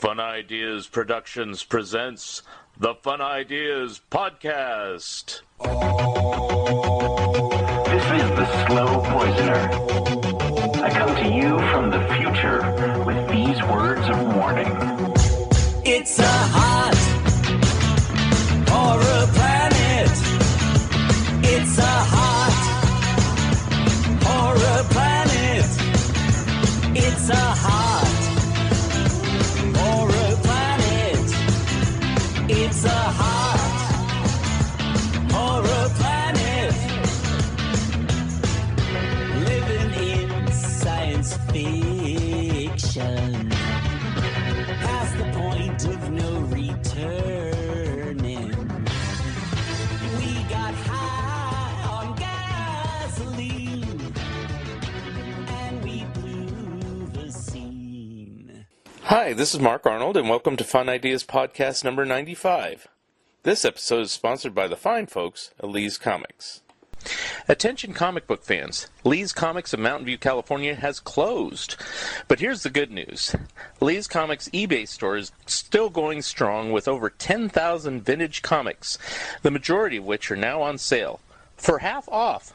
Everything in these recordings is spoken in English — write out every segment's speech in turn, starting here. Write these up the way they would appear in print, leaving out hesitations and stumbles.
Fun Ideas Productions presents the Fun Ideas Podcast. This is the Slow Poisoner. I come to you from the future with these words of warning. It's a hot horror planet. It's a hot horror planet. It's a hot horror planet. It's a hot horror planet. Living in science fiction. Past the point of no returning. We got high on gasoline. And we blew the scene. Hi, this is Mark Arnold, and welcome to Fun Ideas Podcast number 95. This episode is sponsored by the fine folks at Lee's Comics. Attention comic book fans, Lee's Comics of Mountain View, California has closed. But here's the good news. Lee's Comics eBay store is still going strong with over 10,000 vintage comics, the majority of which are now on sale, for half off.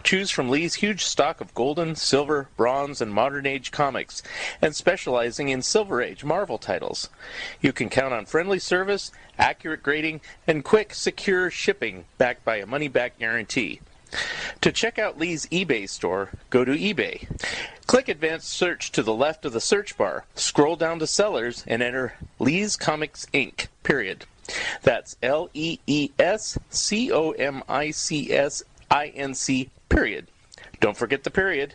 Choose from Lee's huge stock of golden, silver, bronze, and modern age comics, and specializing in Silver Age Marvel titles. You can count on friendly service, accurate grading, and quick, secure shipping backed by a money-back guarantee. To check out Lee's eBay store, go to eBay. Click Advanced Search to the left of the search bar, scroll down to Sellers, and enter Lee's Comics Inc., period. That's LeesComics, period. Don't forget the period.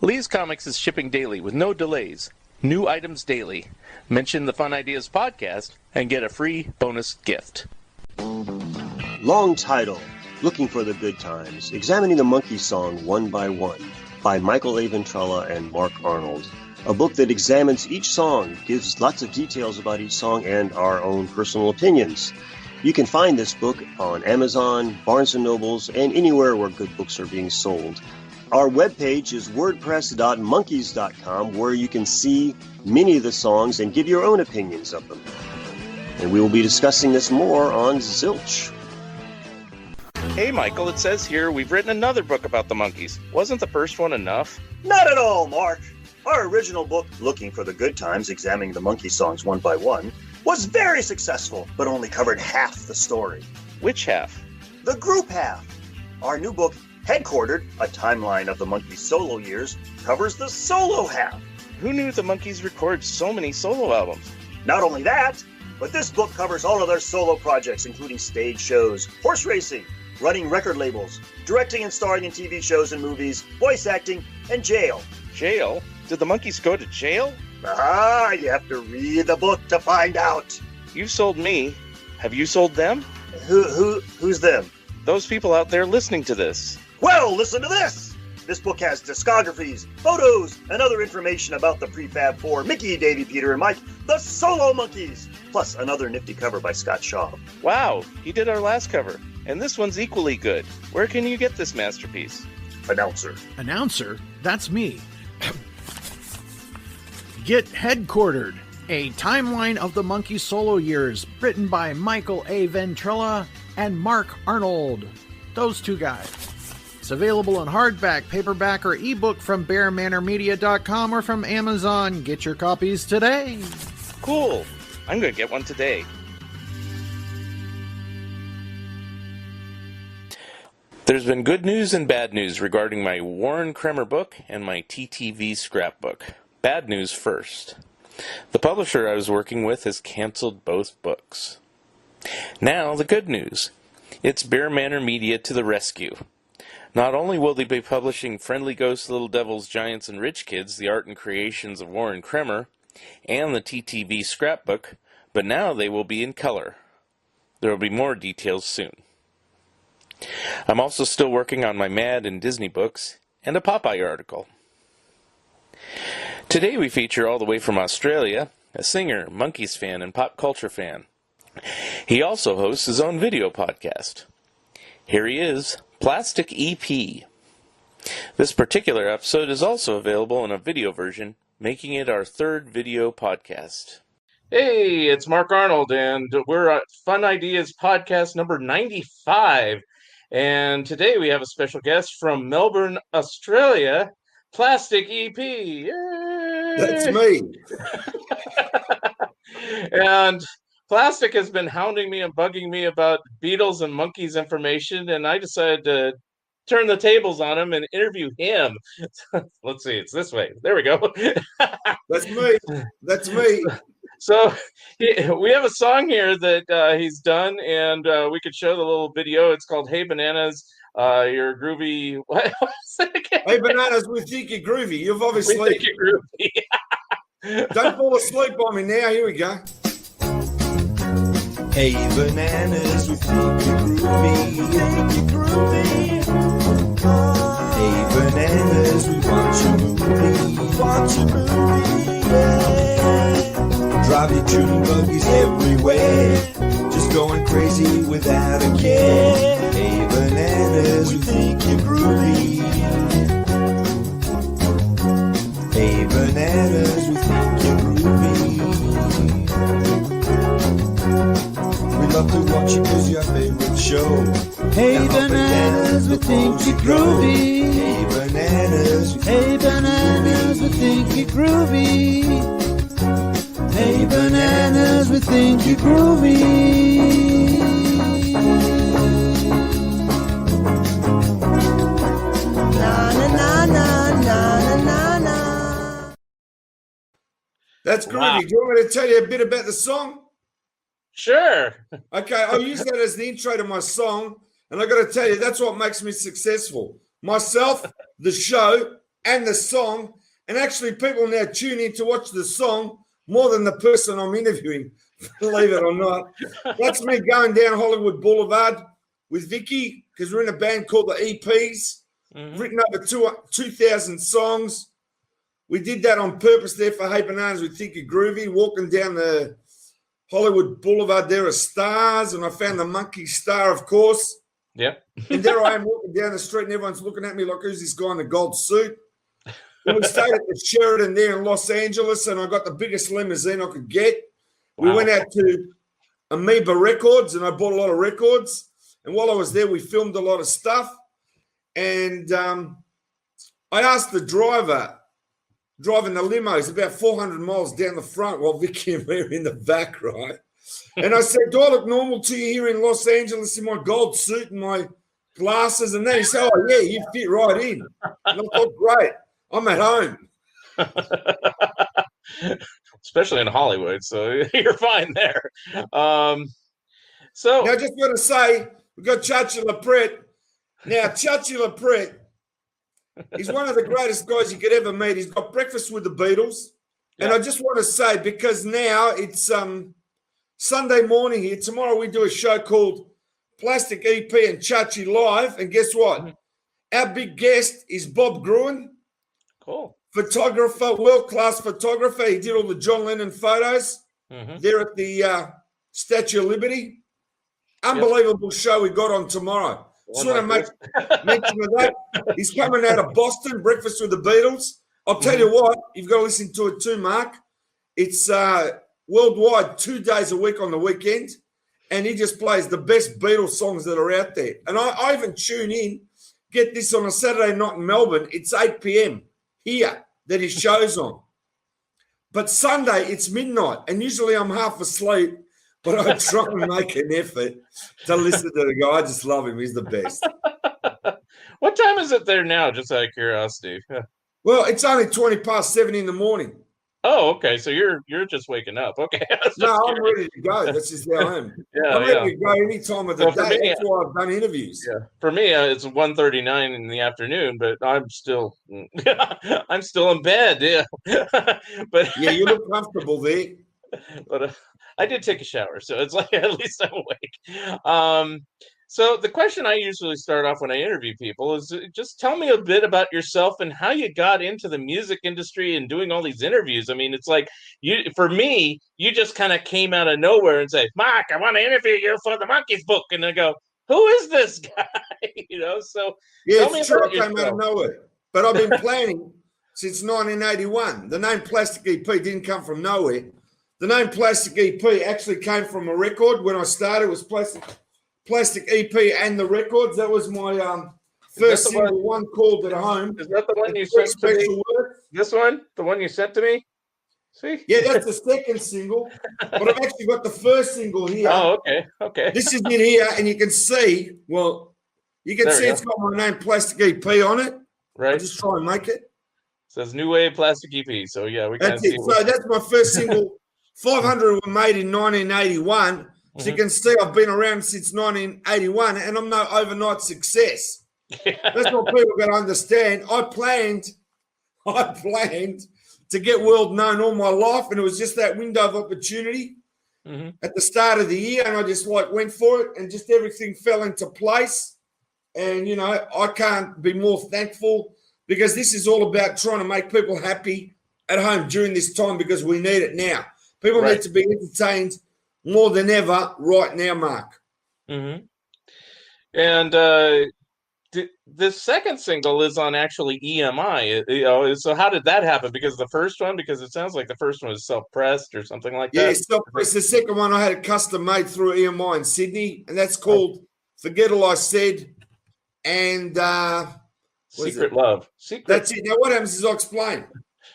Lee's Comics is shipping daily with no delays. New items daily. Mention the Fun Ideas Podcast and get a free bonus gift. Long title, Looking for the Good Times, Examining the Monkees song one by one, by Michael A. Ventrella and Mark Arnold. A book that examines each song, gives lots of details about each song, and our own personal opinions. You can find this book on Amazon, Barnes & Nobles, and anywhere where good books are being sold. Our webpage is wordpress.monkees.com, where you can see many of the songs and give your own opinions of them. And we will be discussing this more on Zilch. Hey Michael, it says here we've written another book about the Monkees. Wasn't the first one enough? Not at all, Mark. Our original book, Looking for the Good Times, Examining the Monkees songs one by one, was very successful, but only covered half the story. Which half? The group half. Our new book, Headquartered, a timeline of the Monkees' solo years, covers the solo half. Who knew the Monkees recorded so many solo albums? Not only that, but this book covers all of their solo projects, including stage shows, horse racing, running record labels, directing and starring in TV shows and movies, voice acting, and jail. Jail? Did the Monkees go to jail? Ah, you have to read the book to find out. You've sold me. Have you sold them? Who's them? Those people out there listening to this. Well, listen to this. This book has discographies, photos, and other information about the Prefab Four, Mickey, Davey, Peter, and Mike, the solo Monkees, plus another nifty cover by Scott Shaw. Wow, he did our last cover. And this one's equally good. Where can you get this masterpiece? Announcer. Announcer? That's me. Get Headquartered, a timeline of the Monkees solo years, written by Michael A. Ventrella and Mark Arnold. Those two guys. It's available in hardback, paperback, or ebook from BearManorMedia.com or from Amazon. Get your copies today. Cool. I'm going to get one today. There's been good news and bad news regarding my Warren Kremer book and my TTV scrapbook. Bad news first. The publisher I was working with has canceled both books. Now, the good news. It's Bear Manor Media to the rescue. Not only will they be publishing Friendly Ghosts, Little Devils, Giants, and Rich Kids, the art and creations of Warren Kremer, and the TTV scrapbook, but now they will be in color. There will be more details soon. I'm also still working on my Mad and Disney books and a Popeye article. Today we feature all the way from Australia, a singer, Monkees fan, and pop culture fan. He also hosts his own video podcast. Here he is, Plastic EP. This particular episode is also available in a video version, making it our third video podcast. Hey, it's Mark Arnold, and we're at Fun Ideas podcast number 95. And today we have a special guest from Melbourne, Australia, Plastic EP. That's Yay! me. And Plastic has been hounding me and bugging me about Beatles and Monkees information, and I decided to turn the tables on him and interview him. Let's see, it's this way. There we go. That's me. That's me. So we have a song here that he's done, and we could show the little video. It's called "Hey Bananas." You're groovy. What was it again? Hey, Bananas, we think you're groovy. You've We obviously. think you're groovy. Don't fall asleep on me now. Here we go. Hey bananas, we think you're groovy. Hey bananas, we watch your movie. Yeah. Drive your tuning buggies everywhere, just going crazy without a care. Hey bananas, we think you're groovy. Hey bananas, we think you're groovy. We love to watch you 'cause your favorite show. Hey bananas, we think you're groovy. Hey bananas, we think you're groovy. Hey bananas, we think you're groovy. Na na na na na na na. That's groovy. Wow. Do you want me to tell you a bit about the song? Sure. Okay, I'll use that as the intro to my song. And I got to tell you, that's what makes me successful. Myself, the show, and the song. And actually, people now tune in to watch the song more than the person I'm interviewing, believe it or not. That's me going down Hollywood Boulevard with Vicky, because we're in a band called the EPs. Written over 2,000 songs. We did that on purpose there for Hey Bananas. We think you're groovy. Walking down the Hollywood Boulevard, there are stars, and I found the Monkees star, of course. Yep. And there I am walking down the street, and everyone's looking at me like, who's this guy in the gold suit? And we stayed at the Sheraton there in Los Angeles, and I got the biggest limousine I could get. We Wow. went out to Amoeba Records, and I bought a lot of records. And while I was there, we filmed a lot of stuff. And I asked the driver, driving the limo, it's about 400 miles down the front while Vicky and me are in the back, right? And I said, do I look normal to you here in Los Angeles in my gold suit and my glasses? And then he said, oh, yeah, you fit right in. And I thought, great, I'm at home. Especially in Hollywood, so you're fine there. So Now, I just want to say, we've got Chachi LaPret. Now, Chachi LaPret, he's one of the greatest guys you could ever meet. He's got breakfast with the Beatles. And I just want to say, because now it's Sunday morning here. Tomorrow we do a show called Plastic EP and Chachi Live. And guess what? Our big guest is Bob Gruen, cool. photographer, world-class photographer. He did all the John Lennon photos there at the Statue of Liberty. Unbelievable show we got on tomorrow. Just want to make mention of that. He's coming out of Boston, Breakfast with the Beatles. I'll tell you what, you've got to listen to it too, Mark. It's worldwide, 2 days a week on the weekend, and he just plays the best Beatles songs that are out there. And I even tune in, get this on a Saturday night in Melbourne. It's 8 p.m. here that his show's on. But Sunday, it's midnight, and usually I'm half asleep, but I try and make an effort to listen to the guy. I just love him. He's the best. What time is it there now, just out of curiosity? Well, it's only 20 past 7 in the morning. Oh, okay. So you're just waking up. Okay. No, I'm ready to go. That's just how I am. Yeah, I'm ready to go any time of the Well, for day. me, That's why I've done interviews. Yeah. For me, it's 1:39 in the afternoon, but I'm still in bed. Yeah. But Yeah, you look comfortable there. but I did take a shower, so it's like at least I'm awake. So the question I usually start off when I interview people is just tell me a bit about yourself and how you got into the music industry and doing all these interviews. I mean, it's like for me, you just kind of came out of nowhere and say, Mark, I want to interview you for the Monkees book. And I go, who is this guy? So Yeah, tell me it's true. about I came out of nowhere. But I've been planning since 1981. The name Plastic EP didn't come from nowhere. the name Plastic EP actually came from a record when I started. It was Plastic EP and the Records. That was my first single, one called At Home. Is that the one you sent to me? This one? The one you sent to me? See? Yeah, that's the second single. But I've actually got the first single here. Oh, okay. This is in here, and you can see, it's got my name Plastic EP on it. Right. I'll just try and make it. It says New Wave Plastic EP. So, yeah, we can see. So that's my first single. 500 were made in 1981. So you can see I've been around since 1981, and I'm no overnight success. That's what people got to understand. I planned to get world known all my life, and it was just that window of opportunity at the start of the year, and I just went for it, and just everything fell into place. And I can't be more thankful, because this is all about trying to make people happy at home during this time, because we need it now. People need to be entertained more than ever right now, Mark. Mm-hmm. And the second single is on actually EMI. So how did that happen? Because it sounds like the first one was self-pressed or something like that. Yeah, self-pressed. The second one I had it custom made through EMI in Sydney, and that's called Forget All I Said and Secret Love. That's it. Now what happens is I'll explain.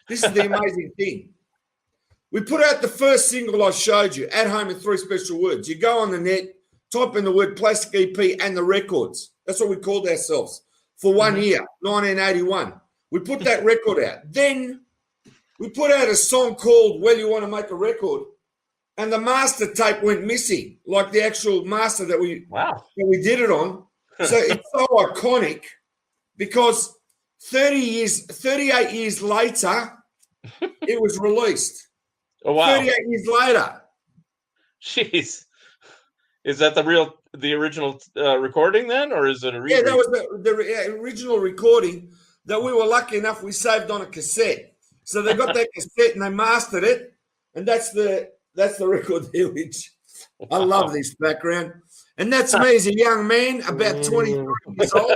This is the amazing thing. We put out the first single I showed you, At Home in 3 special words. You go on the net, type in the word Plastic EP and the Records. That's what we called ourselves for 1 year, 1981. We put that record out. Then we put out a song called Well You Want to Make a Record, and the master tape went missing, like the actual master that we did it on. So it's so iconic, because 38 years later, it was released. Oh, wow. 38 years later. Jeez. Is that the original recording then, or is it a re-? Yeah, that was the original recording that we were lucky enough we saved on a cassette. So they got that cassette and they mastered it, and that's the record there, which I love this background. And that's me as a young man, about 23 years old,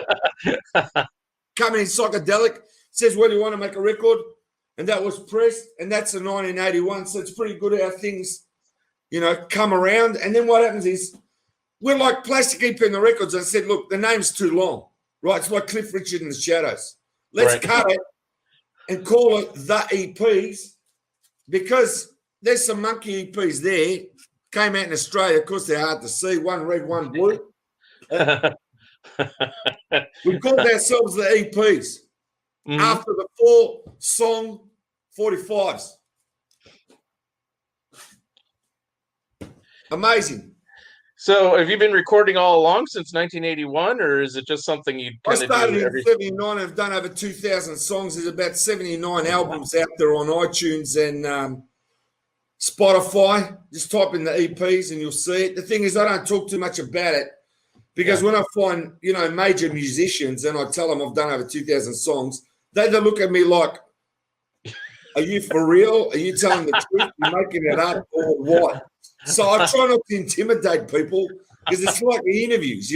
coming in psychedelic, says, well, you want to make a record? And that was pressed, and that's in 1981. So it's pretty good how things, come around. And then what happens is we're like Plastic EP in the Records. I said, look, the name's too long, right? It's like Cliff Richard and the Shadows. Let's cut it and call it the EPs, because there's some Monkee EPs there. Came out in Australia. Of course, they're hard to see. One red, one blue. We called ourselves the EPs. After the 4-song 45s. Amazing. So have you been recording all along since 1981, or is it just something you kind of do? I started in 79. I've done over 2,000 songs. There's about 79 albums out there on iTunes and Spotify. Just type in the EPs and you'll see it. The thing is, I don't talk too much about it, because when I find, major musicians and I tell them I've done over 2,000 songs, they look at me like, are you for real? Are you telling the truth? You're making it up or what? So I try not to intimidate people, because it's like the interviews,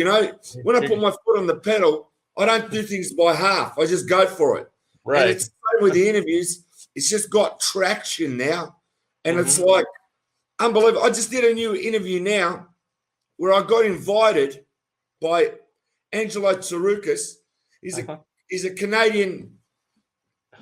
When I put my foot on the pedal, I don't do things by half. I just go for it. Right. And it's the same with the interviews. It's just got traction now. And it's like unbelievable. I just did a new interview now where I got invited by Angelo Tsaroukas. He's a Canadian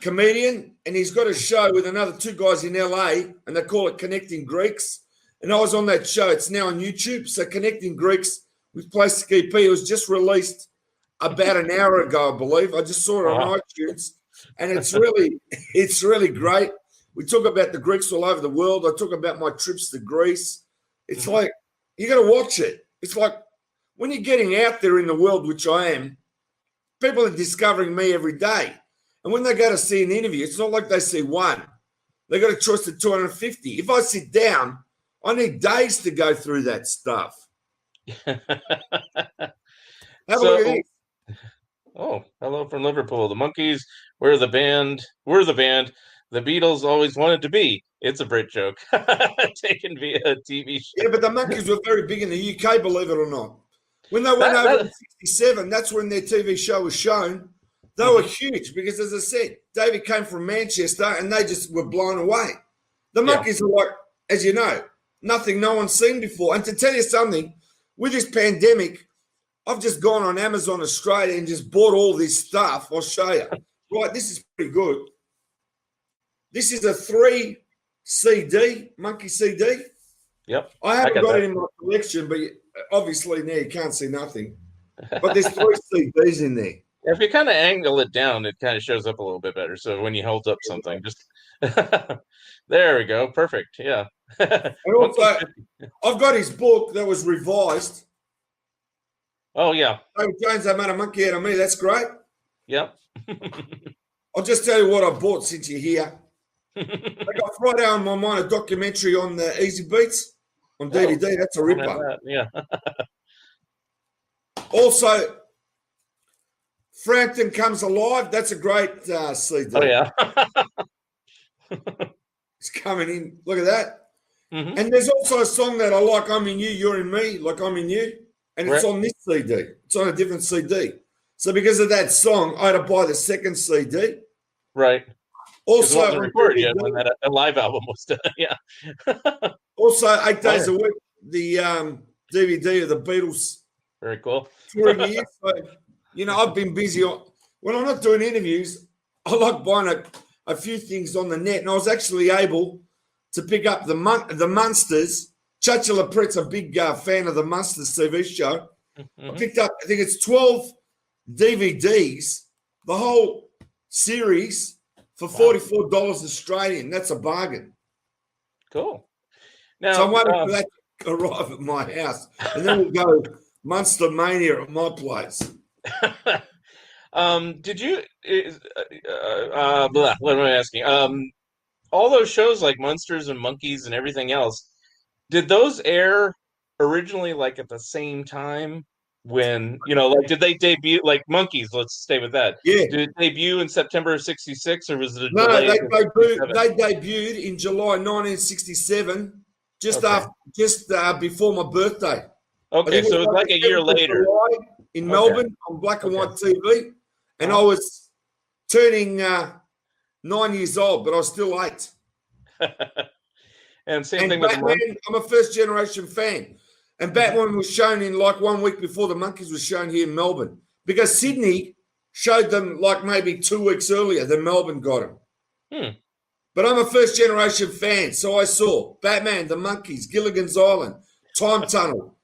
comedian, and he's got a show with another 2 guys in LA, and they call it Connecting Greeks. And I was on that show. It's now on YouTube. So Connecting Greeks with Plastic EP. It was just released about an hour ago, I believe. I just saw it on iTunes, and it's really great. We talk about the Greeks all over the world. I talk about my trips to Greece. It's like, you got to watch it. It's like when you're getting out there in the world, which I am, people are discovering me every day. And when they go to see an interview, it's not like they see one. They got a choice of 250. If I sit down, I need days to go through that stuff. Have a look at this. Oh, hello from Liverpool. The Monkees, we're the band. The Beatles always wanted to be. It's a Brit joke. Taken via a TV show. Yeah, but the Monkees were very big in the UK, believe it or not. When they went over in 67, that's when their TV show was shown. They were huge because, as I said, David came from Manchester and they just were blown away. The Monkees are like as you know, nothing no one's seen before. And to tell you something, with this pandemic, I've just gone on Amazon Australia and just bought all this stuff. I'll show you. Right, this is pretty good. This is a 3 CD, Monkey CD. Yep. I haven't got it in my collection, but obviously now you can't see nothing. But there's 3 CDs in there. If you kind of angle it down, it kind of shows up a little bit better. So when you hold up something, just there we go. Perfect. Yeah. And also, I've got his book that was revised. Oh, yeah. David Jones, they made a monkey out of me. That's great. Yep. I'll just tell you what I bought since you're here. I got Friday on my mind a documentary on the Easy Beats on DVD. That's a ripper. Yeah. Also, Frampton Comes Alive. That's a great CD. Oh, yeah. It's coming in. Look at that. Mm-hmm. And there's also a song that I like, I'm in you, you're in me, like I'm in you. And it's on this CD. It's on a different CD. So because of that song, I had to buy the second CD. Right. Also, it wasn't recorded yet when that live album was done. Yeah. Also, 8 days a week, the DVD of the Beatles. Very cool. Touring years. So, you know, I've been busy. When I'm not doing interviews, I like buying a few things on the net. And I was actually able to pick up the Munsters. Chacha Lapret's a big fan of the Munsters TV show. Mm-hmm. I picked up, I think it's 12 DVDs, the whole series for $44 Australian. That's a bargain. Cool. Now, so I'm waiting for that to arrive at my house. And then we'll go Munster Mania at my place. Did you, what am I asking? All those shows like Munsters and Monkees and everything else, did those air originally like at the same time when, you know, like did they debut, like Monkees, let's stay with that. Yeah. Did it debut in September of 66 or was it a No, delay? they debuted in July 1967, just before my birthday. Okay, so it was like a year later. In Melbourne on black and white TV. And I was turning 9 years old, but I was still 8. And same thing with Batman, I'm a first generation fan. And Batman was shown in like 1 week before the Monkees was shown here in Melbourne. Because Sydney showed them like maybe 2 weeks earlier than Melbourne got them. But I'm a first generation fan. So I saw Batman, the Monkees, Gilligan's Island, Time Tunnel,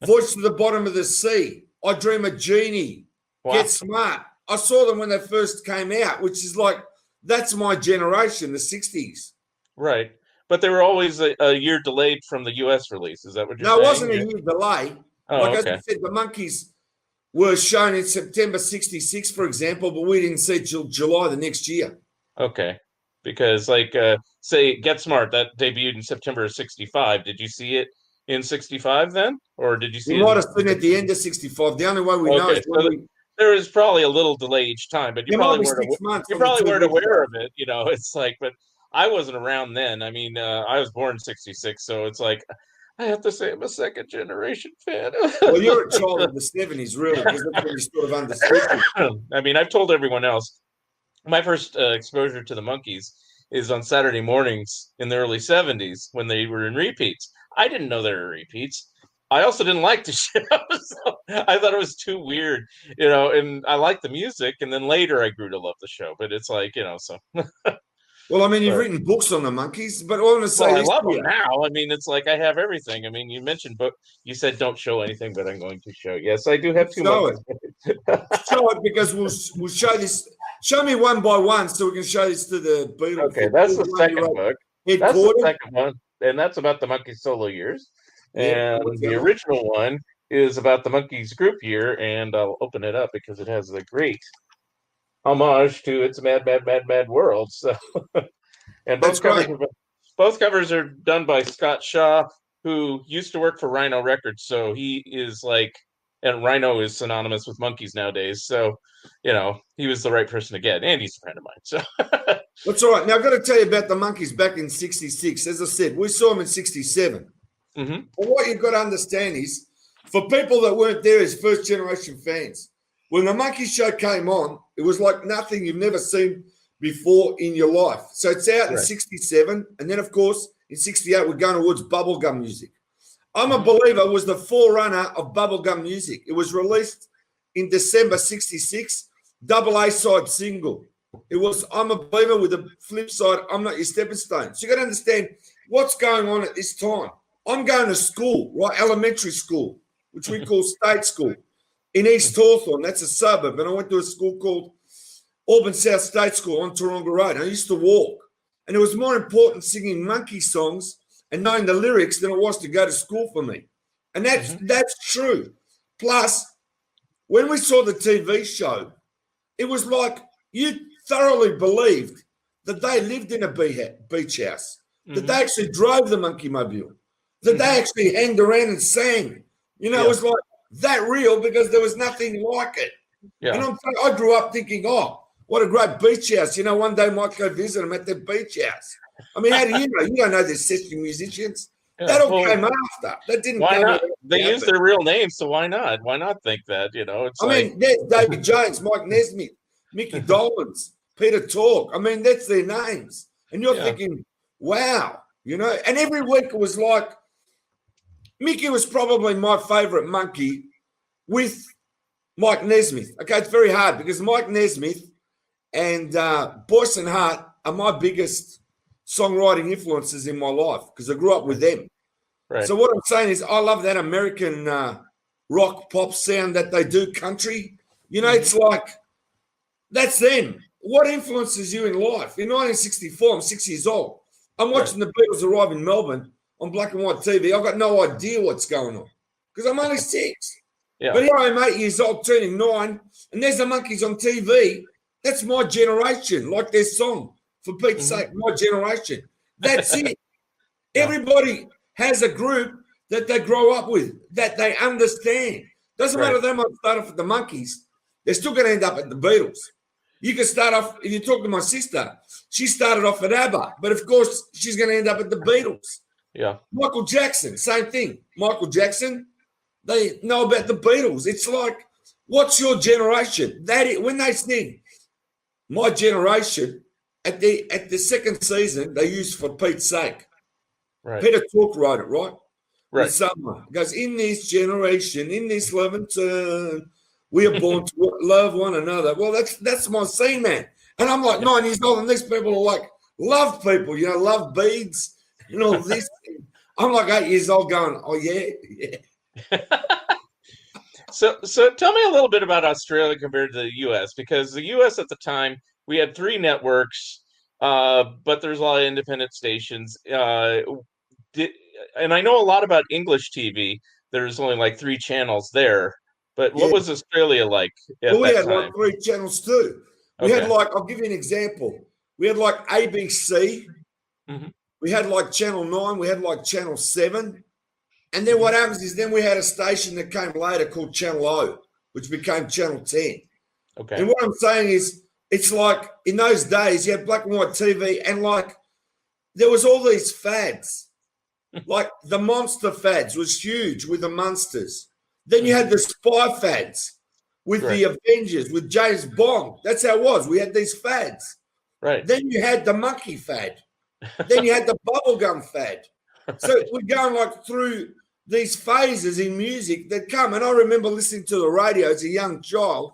Voice to the Bottom of the Sea, I Dream a Genie, Get Smart. I saw them when they first came out, which is like, that's my generation, the 60s. Right. But they were always a year delayed from the U.S. release. Is that what you're saying? No, it wasn't a year delay. As I said, the Monkees were shown in September 66, for example, but we didn't see it till July the next year. Okay. Because, like, say, Get Smart, that debuted in September of 65. Did you see it in 65 then? Or did you see it? We might have seen it at the end of 65. The only way we know is when there was probably a little delay each time, but you probably weren't aware of it. You know, it's like, but I wasn't around then. I mean, I was born in 66, so it's like, I have to say I'm a second generation fan. Well, you're a child of the 70s, really, because that's when you sort of understood it. I mean, I've told everyone else, my first exposure to the Monkees is on Saturday mornings in the early 70s when they were in repeats. I didn't know they were repeats. I also didn't like the show, so I thought it was too weird, you know, and I liked the music, and then later I grew to love the show, but it's like, you know, so. Well, I mean, you've written books on the Monkees, but I want to say I love them now. I mean, it's like I have everything. I mean, you mentioned book. You said don't show anything, but I'm going to show. Yes, I do have 2 Monkees. Show it because we'll show this. Show me one by one so we can show this to the Beatles. Okay, that's the second book. That's the second one, and that's about the Monkees solo years. And the original one is about the Monkees group year, and I'll open it up because it has a great homage to It's a Mad, Mad, Mad, Mad World. So, and both covers are done by Scott Shaw, who used to work for Rhino Records. So he is like, and Rhino is synonymous with Monkees nowadays. So, you know, he was the right person to get. And he's a friend of mine. So that's all right. Now, I've got to tell you about the Monkees back in 66. As I said, we saw them in 67. Mm-hmm. But what you've got to understand is, for people that weren't there as first-generation fans, when the Monkees show came on, it was like nothing you've never seen before in your life. So it's out in 67, and then, of course, in 68 were going towards bubblegum music. I'm a Believer was the forerunner of bubblegum music. It was released in December 66, double A-side single. It was I'm a Believer with a flip side, I'm Not Your Stepping Stone. So you got to understand what's going on at this time. I'm going to school, right, elementary school, which we call state school, in East Hawthorne. That's a suburb. And I went to a school called Auburn South State School on Taronga Road. I used to walk. And it was more important singing Monkee songs and knowing the lyrics than it was to go to school for me. And that's true. Plus, when we saw the TV show, it was like you thoroughly believed that they lived in a beach house, that they actually drove the Monkey Mobile, that they actually hanged around and sang. You know, it was like that real because there was nothing like it. Yeah. And I grew up thinking, oh, what a great beach house. You know, one day I might go visit them at their beach house. I mean, how do you know? You don't know they're session musicians. Yeah, that all came after. That didn't. Why not? They use their real names, so why not? Why not think that? You know, it's. I mean, there's David Jones, Mike Nesmith, Mickey Dolenz, Peter Tork. I mean, that's their names, and you're thinking, wow, you know. And every week it was like, Mickey was probably my favourite Monkee, with Mike Nesmith. Okay, it's very hard because Mike Nesmith and Boyce and Hart are my biggest songwriting influences in my life because I grew up with them. Right. So what I'm saying is I love that American rock pop sound that they do country. You know, it's like that's them. What influences you in life? In 1964, I'm 6 years old. I'm watching the Beatles arrive in Melbourne on black and white TV. I've got no idea what's going on because I'm only 6. Yeah. But here I am 8 years old, turning 9, and there's the Monkees on TV. That's my generation, like their song. For Pete's sake, my generation. That's it. Everybody has a group that they grow up with, that they understand. Doesn't matter if they might start off at the Monkees, they're still going to end up at the Beatles. You can start off, if you talk to my sister, she started off at ABBA, but of course she's going to end up at the Beatles. Yeah. Michael Jackson, same thing. Michael Jackson, they know about the Beatles. It's like, what's your generation? When they sing my generation, at the second season, they used For Pete's Sake. Right. Peter Tork wrote it, right? Right. Summer. It goes, in this generation, in this love and turn, we are born to love one another. Well, that's my scene, man. And I'm like 9 years old, and these people are like love people, you know, love beads and all this. I'm like 8 years old going, oh, yeah. So tell me a little bit about Australia compared to the U.S., because the U.S. at the time, we had 3 networks, but there's a lot of independent stations. And I know a lot about English TV. There's only like 3 channels there. But what was Australia like at we that had time? like 3 channels too. We had like, I'll give you an example. We had like ABC. Mm-hmm. We had like Channel 9. We had like Channel 7. And then what happens is then we had a station that came later called Channel O, which became Channel 10. Okay. And what I'm saying is, it's like in those days, you had black and white TV, and like there was all these fads. Like the monster fads was huge with the Munsters. Then you had the spy fads with the Avengers, with James Bond. That's how it was. We had these fads. Right. Then you had the monkey fad. Then you had the bubblegum fad. So we're going like through these phases in music that come. And I remember listening to the radio as a young child,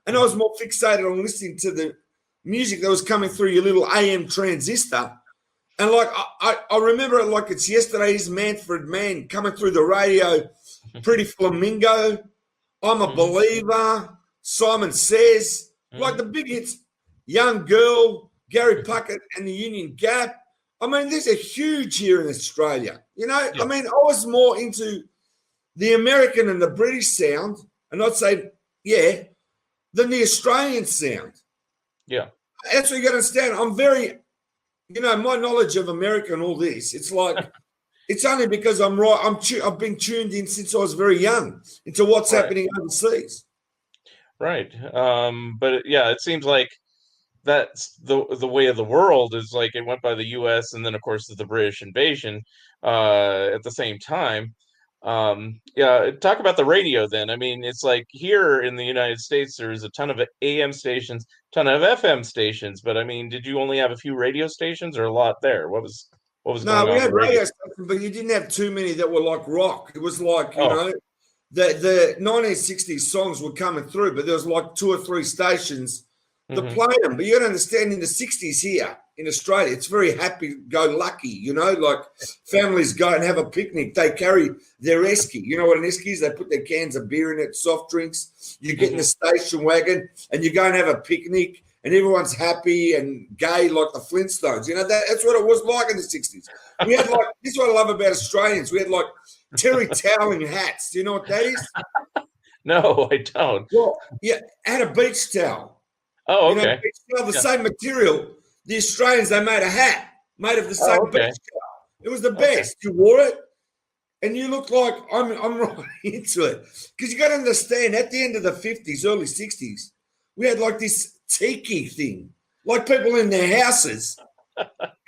and I was more fixated on listening to the music that was coming through your little AM transistor. And like I remember it like it's yesterday's Manfred Mann coming through the radio, Pretty Flamingo, I'm a Believer, Simon Says, like the big hits, Young Girl, Gary Puckett and the Union Gap. I mean, these are huge here in Australia. You know, I mean, I was more into the American and the British sound, and I'd say, than the Australian sound. Yeah. That's what you got to understand. I'm very, my knowledge of America and all this, it's like, it's only because I've been tuned in since I was very young into what's happening overseas. Right. But it seems like that's the way of the world is like it went by the U.S. and then, of course, the British invasion at the same time. Talk about the radio then. I mean, it's like here in the United States, there's a ton of AM stations, ton of FM stations. But I mean, did you only have a few radio stations or a lot there? What was? What was No, going we on had the radio? radio stations, but you didn't have too many that were like rock. It was like, you Oh. know, the 1960s songs were coming through, but there was like 2 or 3 stations that played them. But you got to understand, in the 60s here in Australia, it's very happy-go-lucky, you know, like families go and have a picnic. They carry their esky. You know what an esky is? They put their cans of beer in it, soft drinks. You get in the station wagon and you go and have a picnic, and everyone's happy and gay like the Flintstones. You know, that's what it was like in the 60s. We had like, this is what I love about Australians. We had like terry toweling hats. Do you know what that is? No, I don't. Well, yeah, I had a beach towel. Oh, You know, okay. beach towel, the same material. The Australians, they made a hat made of the same okay. beach towel. It was the best. You wore it, and you look like I'm right into it. Because you got to understand, at the end of the 50s, early 60s, we had like this tiki thing. Like people in their houses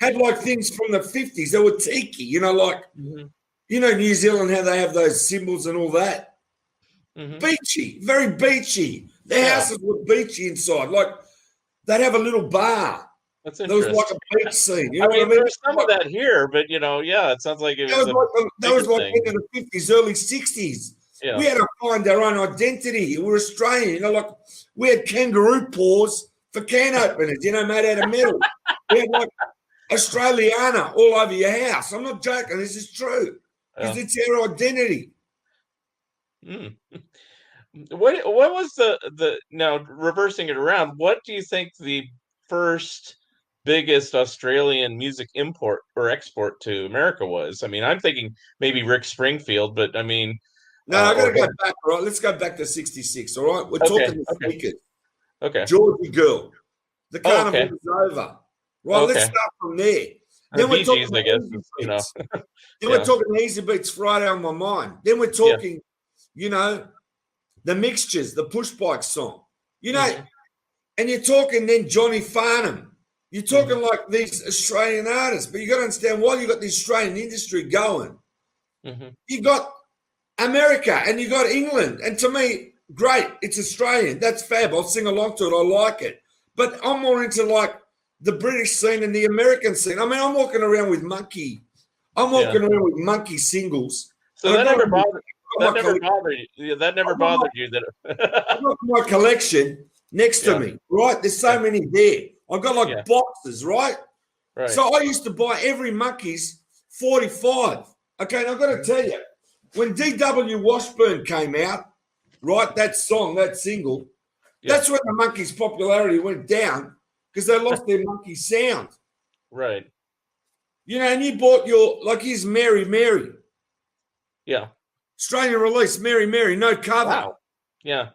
had like things from the 50s that were tiki, you know, like, you know, New Zealand, how they have those symbols and all that. Beachy, very beachy. Their houses were beachy inside. Like, they'd have a little bar. That's There was interesting. like a beach scene. You know I mean, what I mean? there's some of that here, but, you know, yeah, it sounds like it was That was like thing. in the 50s, early 60s. Yeah. We had to find our own identity. We're Australian. You know, like, we had kangaroo paws for can openers, you know, made out of metal. We had like Australiana all over your house. I'm not joking. This is true. Because it's our identity. What was the now reversing it around, what do you think the first biggest Australian music import or export to America was? I mean, I'm thinking maybe Rick Springfield, but I mean, No, I got to go back. All right, let's go back to 66. All right, we're talking the speakers. Okay. Georgie Girl. The carnival is over. Right, let's start from there. Then we're talking, I guess, you know. Then we're talking Easy Beats, Friday on My Mind. Then we're talking, you know, the Mixtures, the Push Bike song. You know, and you're talking then Johnny Farnham. You're talking like these Australian artists, but you got to understand, while you got the Australian industry going, you got America and you got England. And to me, great, it's Australian. That's fab. I'll sing along to it. I like it. But I'm more into like the British scene and the American scene. I mean, I'm walking around with Monkee. I'm walking around with Monkee singles. So that never bothered. That never bothered you. That never bothered you. That I've got my collection next to me, right? There's so many there. I've got like boxes, right? Right. So I used to buy every Monkees 45. Okay, and I've got to tell you, when D.W. Washburn came out, right, that song, that single, that's when the Monkees' popularity went down because they lost their Monkee sound. Right. You know, and you bought your, like, here's Mary, Mary. Yeah. Australian release, Mary, Mary, no cover. Wow. Yeah.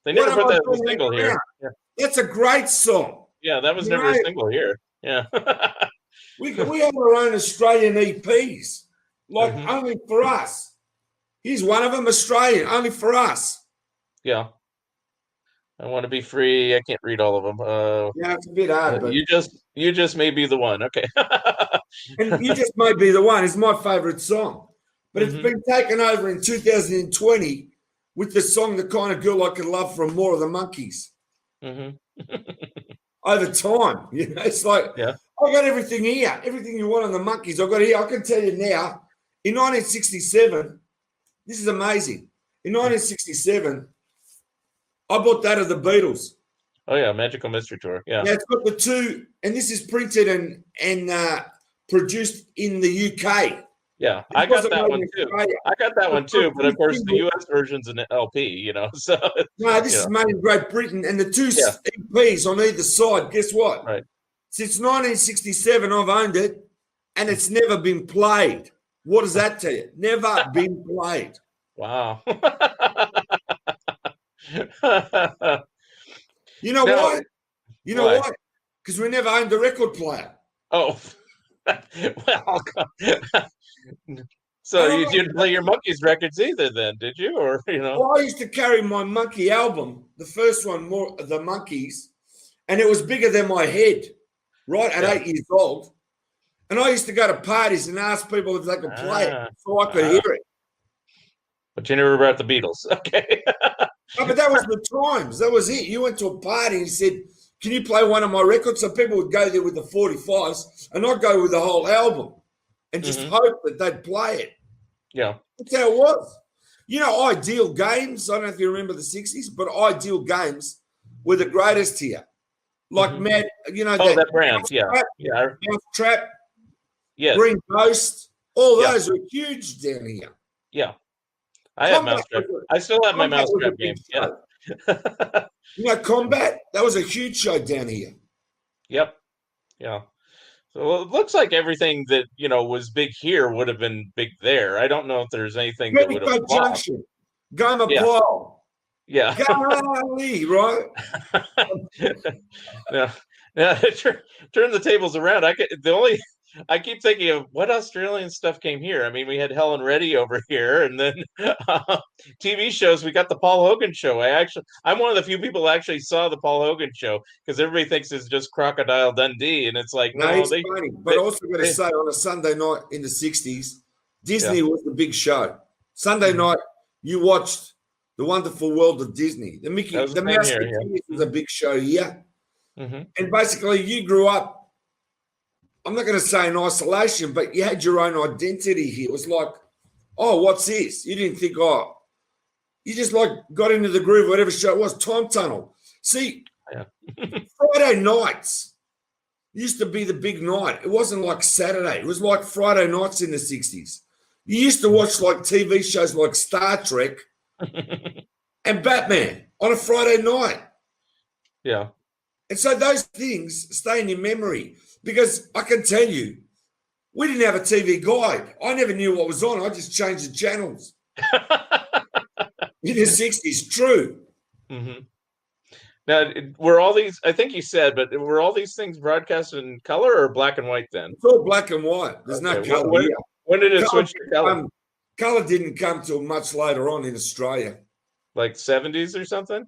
They never put that as a single here. Yeah. That's a great song. Yeah, that was never a single here. Yeah. we have our own Australian EPs, like only for us. Here's one of them, Australian, only for us. Yeah. I want to be free. I can't read all of them. Yeah, it's a bit hard. But you just may be the one. Okay. And You Just May Be the One is my favorite song. But it's been taken over in 2020 with the song The Kind of Girl I Could Love from More of the Monkees. Over time, you know, it's like, I got everything here. Everything you want on the Monkees, I got here. I can tell you now, in 1967, this is amazing. In 1967, I bought that of the Beatles. Oh, yeah, Magical Mystery Tour. Yeah. Now, it's got the two, and this is printed and produced in the UK. Yeah, I got that one too. I got that one too, but of course the US version's an LP, you know. So no, this is made in Great Britain, and the two EPs on either side. Guess what? Right. Since 1967, I've owned it, and it's never been played. What does that tell you? Never been played. Wow. You know why? You know why? Because we never owned a record player. Oh. Well, so you didn't play your Monkees records either then, did you? Or, you know? Well, I used to carry my Monkee album, the first one, more the Monkees, and it was bigger than my head, right, at 8 years old. And I used to go to parties and ask people if they could play it so I could hear it. But you never brought the Beatles. Okay. No, but that was the times. That was it. You went to a party and said, can you play one of my records? So people would go there with the 45s, and I'd go with the whole album. and just hope that they'd play it. Yeah. That's how it was. Ideal Games, I don't know if you remember the 60s, but Ideal Games were the greatest here. Like Mad, that brand. Mousetrap, Yes. Green Ghost, all those were huge down here. Yeah. I have Mousetrap. I still have my Mousetrap game. Yeah. Combat, that was a huge show down here. Yep. Yeah. So it looks like everything that, was big here would have been big there. I don't know if there's anything that would have flopped. Junction, Goma Pole. Yeah. Golly, right? Turn the tables around. I keep thinking of what Australian stuff came here. I mean, we had Helen Reddy over here, and then TV shows. We got the Paul Hogan show. I'm one of the few people who actually saw the Paul Hogan show, because everybody thinks it's just Crocodile Dundee, and it's like, it's funny. But also got to say, on a Sunday night in the 60s, Disney was the big show. Sunday night, you watched The Wonderful World of Disney. The Mouse was a big show here. And basically, you grew up, I'm not going to say in isolation, but you had your own identity here. It was like, oh, what's this? You didn't think, you just got into the groove, whatever show it was, Time Tunnel. See, Friday nights used to be the big night. It wasn't like Saturday. It was like Friday nights in the 60s. You used to watch TV shows like Star Trek and Batman on a Friday night. Yeah. And so those things stay in your memory, because I can tell you, we didn't have a TV guide. I never knew what was on. I just changed the channels. In the 60s, true. Now, were all these, I think you said, but were all these things broadcasted in color or black and white then? It's all black and white. There's no color here. When did it switch to color? Color didn't come till much later on in Australia. Like 70s or something?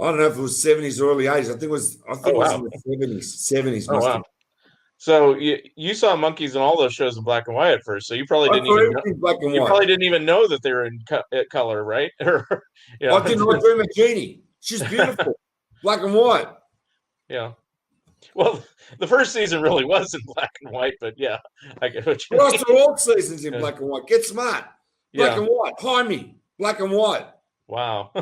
I don't know if it was 70s or early 80s. I think it was in the 70s. Oh, wow. So you saw Monkees in all those shows in black and white at first, so you probably didn't even know that they were in color, right? I didn't like Dream Genie. She's beautiful. Black and white. Yeah. Well, the first season really was in black and white, but yeah, I get what you mean. All seasons in black and white. Get smart. Black and white. Jaime. Black and white. Wow.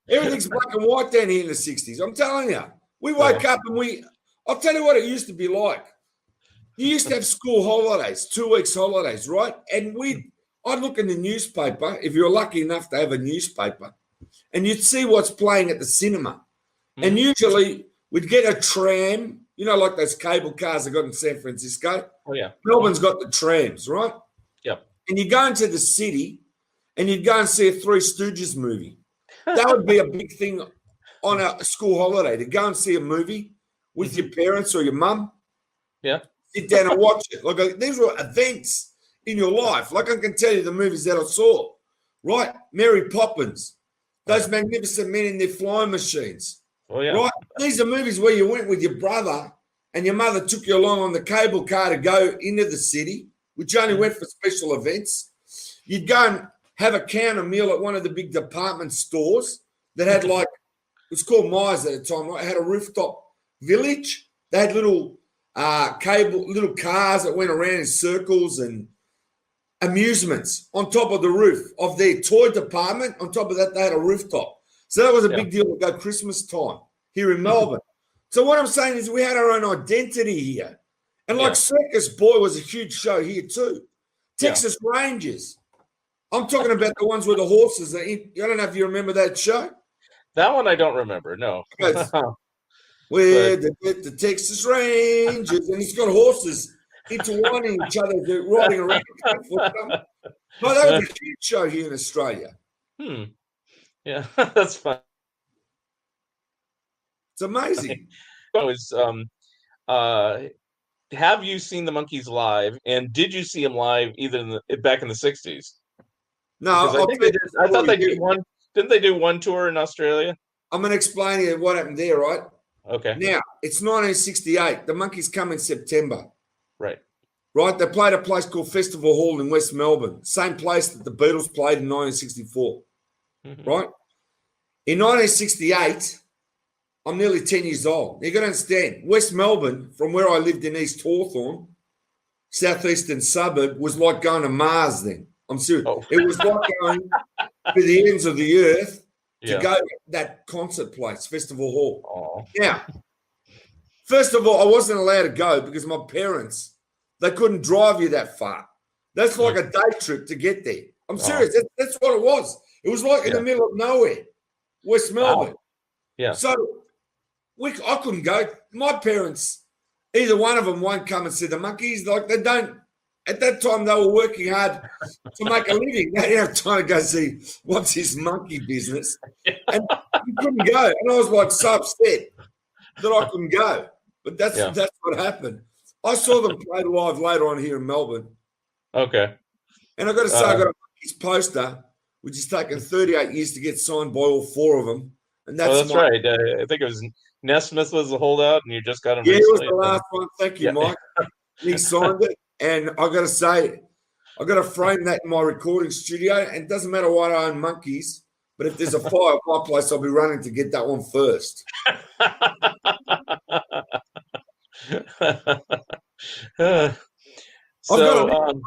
Everything's black and white down here in the 60s. I'm telling you. We woke up and I'll tell you what it used to be like. You used to have school holidays, 2 weeks holidays, right? And I'd look in the newspaper, if you're lucky enough to have a newspaper, and you'd see what's playing at the cinema. And usually we'd get a tram, like those cable cars I got in San Francisco. Oh, yeah. Melbourne's got the trams, right? Yep. And you go into the city and you'd go and see a Three Stooges movie. That would be a big thing on a school holiday, to go and see a movie with your parents or your mum. Yeah. Sit down and watch it. Like, these were events in your life. Like, I can tell you the movies that I saw, right? Mary Poppins, those magnificent men in their flying machines. Oh, yeah. Right? These are movies where you went with your brother and your mother took you along on the cable car to go into the city, which only went for special events. You'd go and have a counter meal at one of the big department stores that had it was called Myers at the time, right? It had a rooftop village. They had little little cars that went around in circles, and amusements on top of the roof of their toy department. On top of that, they had a rooftop. So that was a big deal to go Christmas time here in Melbourne. So what I'm saying is we had our own identity here. And Circus Boy was a huge show here too. Texas Rangers. I'm talking about the ones where the horses are in. I don't know if you remember that show. That one I don't remember, no. Where the Texas Rangers, and he's got horses intertwining each other, they're riding around. No, that was a huge show here in Australia. Yeah, that's fun. It's amazing. Have you seen the Monkees live? And did you see them live back in the 60s? No, I thought they did one. Didn't they do one tour in Australia? I'm going to explain to you what happened there, right? Okay. Now, it's 1968. The Monkees come in September. Right. Right? They played a place called Festival Hall in West Melbourne, same place that the Beatles played in 1964. Right? In 1968, I'm nearly 10 years old. You've got to understand, West Melbourne, from where I lived in East Hawthorn, southeastern suburb was like going to Mars then. I'm serious. Oh. It was like going to the ends of the earth to Yeah. go to that concert place, Festival Hall. Oh. Now, first of all, I wasn't allowed to go because my parents, they couldn't drive you that far. That's like a day trip to get there. I'm serious. That's what it was. It was like in the middle of nowhere, West Melbourne. Yeah. So I couldn't go. My parents, either one of them won't come and see the Monkees. Like they don't. At that time, they were working hard to make a living. They didn't have time to go see what's this monkey business, and you couldn't go. And I was like so upset that I couldn't go. But that's what happened. I saw them play live later on here in Melbourne. Okay. And I've got to say, I got a Monkees poster, which has taken 38 years to get signed by all four of them. And that's right. I think it was Nesmith was the holdout, and you just got him. Yeah, recently. it was the last one. Thank you, Mike. He signed it. And I got to say, I got to frame that in my recording studio. And it doesn't matter what I own Monkees, but if there's a fire at my place, I'll be running to get that one first. I've got a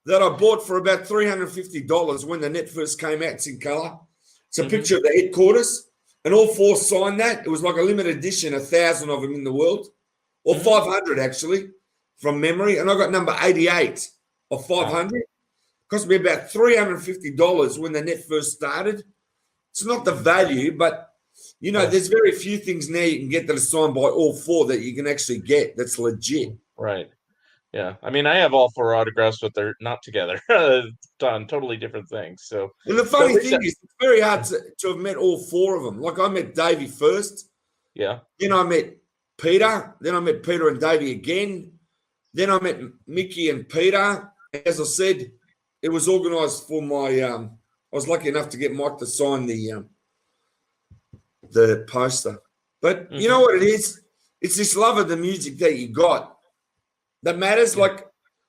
that I bought for about $350 when the net first came out. It's in colour. It's a picture of the headquarters, and all four signed that. It was like a limited edition, 1,000 of them in the world, or 500 actually, from memory. And I got number 88 of 500. Cost me about $350 when the net first started. It's not the value, but you know, there's very few things now you can get that are signed by all four that you can actually get. That's legit. Right. Yeah. I mean, I have all four autographs, but they're not together. Done totally different things. So, and the funny thing is, it's very hard to have met all four of them. Like I met Davey first. Yeah. Then I met Peter. Then I met Peter and Davey again. Then I met Mickey and Peter. As I said, it was organised for my. I was lucky enough to get Mike to sign the poster. But you know what it is? It's this love of the music that you got that matters. Like,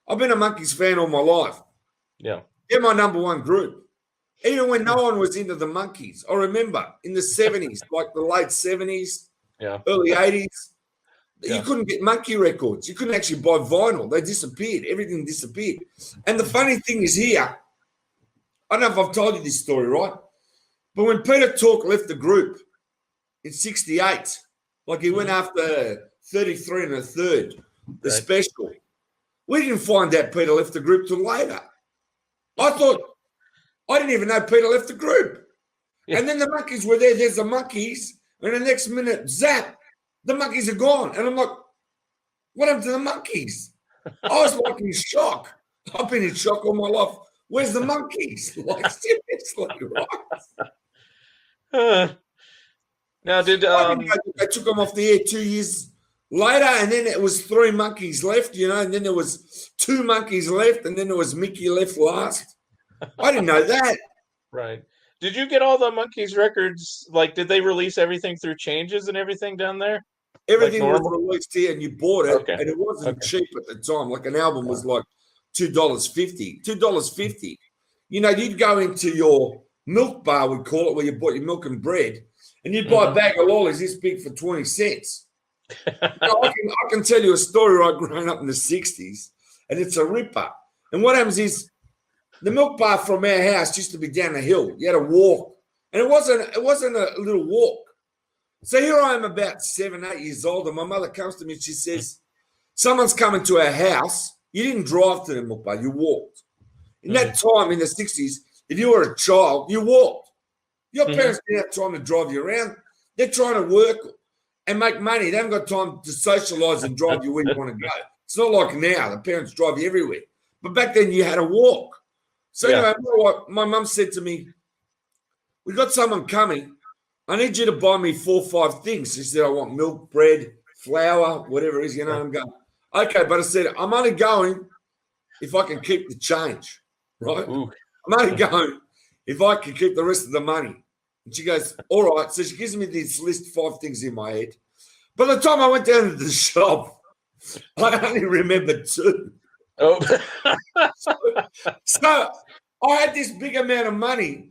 I've been a Monkees fan all my life. Yeah. They're my number one group. Even when no one was into the Monkees. I remember in the 70s, like the late 70s, early 80s, you couldn't get Monkey records. You couldn't actually buy vinyl. They disappeared. Everything disappeared. And the funny thing is here, I don't know if I've told you this story, right? But when Peter Tork left the group in 68, like he went after 33 and a third, the special. We didn't find out Peter left the group till later. I didn't even know Peter left the group. Yeah. And then the Monkees were there. There's the Monkees. And the next minute, zap, the Monkees are gone. And I'm like, what happened to the Monkees? I was like in shock. I've been in shock all my life. Where's the Monkees? Like, seriously, right? Now, did they took them off the air 2 years later, and then it was 3 Monkees left, you know, and then there was 2 Monkees left, and then there was Mickey left last. I didn't know that. Right. Did you get all the Monkees records? Like, did they release everything through changes and everything down there? Everything was released here, and you bought it, and it wasn't cheap at the time. Like, an album was like $2.50. $2.50. You know, you'd go into your milk bar, we call it, where you bought your milk and bread, and you'd buy a bag of lollies this big for 20 cents. Now, I can tell you a story where I growing up in the 60s, and it's a ripper. And what happens is the milk bar from our house used to be down a hill. You had to walk, and it wasn't a little walk. So here I am about 7, 8 years old, and my mother comes to me and she says, someone's coming to our house. You didn't drive to the milk bar, you walked. In that time, in the 60s, if you were a child, you walked. Your parents didn't have time to drive you around. They're trying to work and make money. They haven't got time to socialise and drive you where you want to go. It's not like now. The parents drive you everywhere. But back then, you had to walk. So anyway, you know what? My mum said to me, we got someone coming. I need you to buy me 4 or 5 things. She said, I want milk, bread, flour, whatever it is. You know, I'm going, okay. But I said, I'm only going if I can keep the change, right? Ooh. I'm only going if I can keep the rest of the money. And she goes, all right. So she gives me this list, 5 things in my head. By the time I went down to the shop, I only remembered 2. Oh. So I had this big amount of money,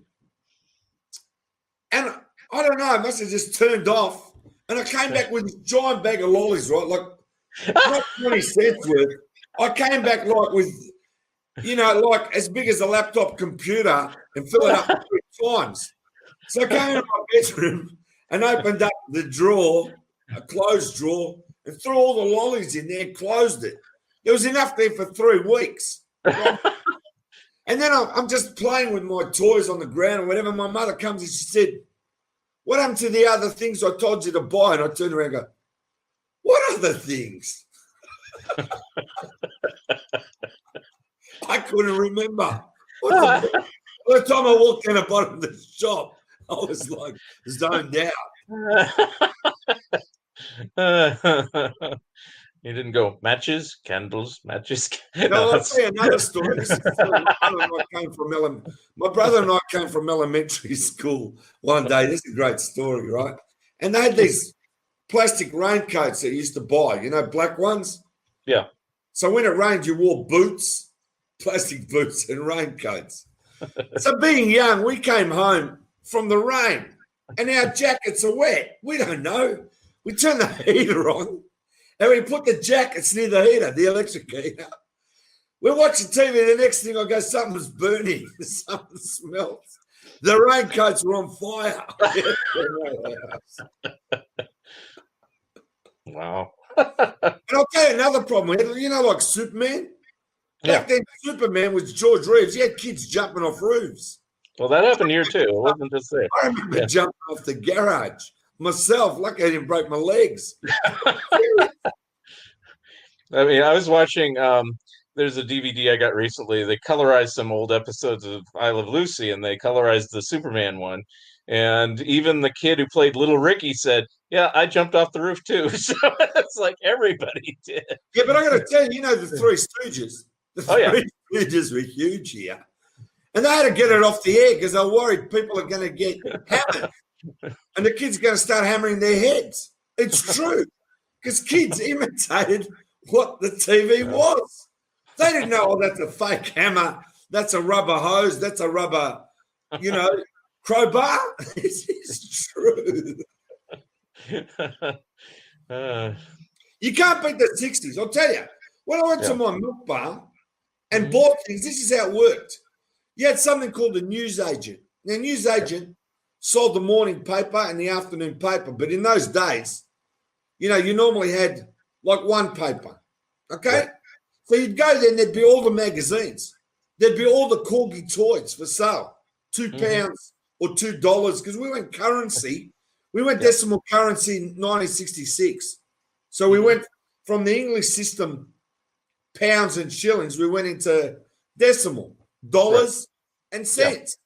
and I don't know, I must have just turned off, and I came back with this giant bag of lollies, right? Like, not 20 cents worth, I came back like with, like as big as a laptop computer and fill it up 3 times. So I came into my bedroom and opened up the drawer, a closed drawer, and threw all the lollies in there and closed it. There was enough there for 3 weeks. Right? And then I'm just playing with my toys on the ground or whatever. My mother comes and she said, "What happened to the other things I told you to buy?" And I turned around and go, "What other things?" I couldn't remember. By the time I walked in the bottom of the shop, I was like zoned out. You didn't go matches, candles, matches. No, I'll tell you another story. My brother and I came from elementary school one day. This is a great story, right? And they had these plastic raincoats that you used to buy, black ones. Yeah. So when it rained, you wore boots, plastic boots and raincoats. So being young, we came home from the rain and our jackets are wet. We don't know. We turn the heater on. And we put the jackets near the heater, the electric heater. We're watching TV. The next thing I go, something's burning. Something smells. The raincoats were on fire. Wow. And I'll tell you another problem. Like Superman? Back then, Superman was George Reeves. He had kids jumping off roofs. Well, that happened here too. It wasn't just there. I remember jumping off the garage. Myself, lucky I didn't break my legs. I mean, I was watching, there's a DVD I got recently. They colorized some old episodes of I Love Lucy, and they colorized the Superman one. And even the kid who played Little Ricky said, "Yeah, I jumped off the roof too." So it's like everybody did. Yeah, but I got to tell you, the Three Stooges. The Three Stooges were huge here. And they had to get it off the air because they were worried people are going to get hammered. And the kids are going to start hammering their heads. It's true. Because kids imitated what the TV was. They didn't know, oh, that's a fake hammer. That's a rubber hose. That's a rubber, crowbar. This is true. You can't beat the 60s. I'll tell you. When I went to my milk bar and bought things, this is how it worked. You had something called a newsagent. Now, newsagent sold the morning paper and the afternoon paper. But in those days, you normally had like one paper. Okay? So you'd go there and there'd be all the magazines. There'd be all the corgi toys for sale. £2 or $2 because we went currency. We went decimal currency in 1966. So we went from the English system, pounds and shillings, we went into decimal, dollars and cents.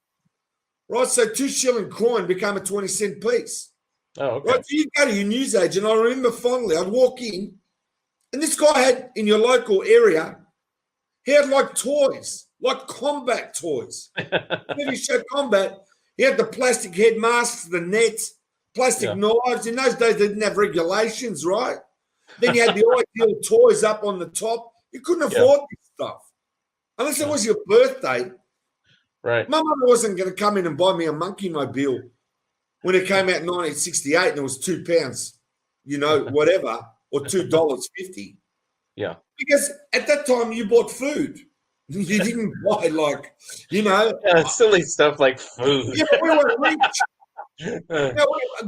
Right, so 2 shilling coin became a 20-cent piece. Oh, okay. Right, so you go to your newsagent. I remember fondly, I'd walk in, and this guy had, in your local area, he had like toys, like combat toys. When he showed combat, he had the plastic head masks, the nets, plastic knives. In those days, they didn't have regulations, right? Then you had the ideal toys up on the top. You couldn't afford this stuff. Unless it was your birthday. Right. My mother wasn't going to come in and buy me a monkey mobile when it came out in 1968 and it was £2, whatever, or $2.50. Yeah. Because at that time you bought food. You didn't buy silly stuff like food. Yeah, but we weren't rich.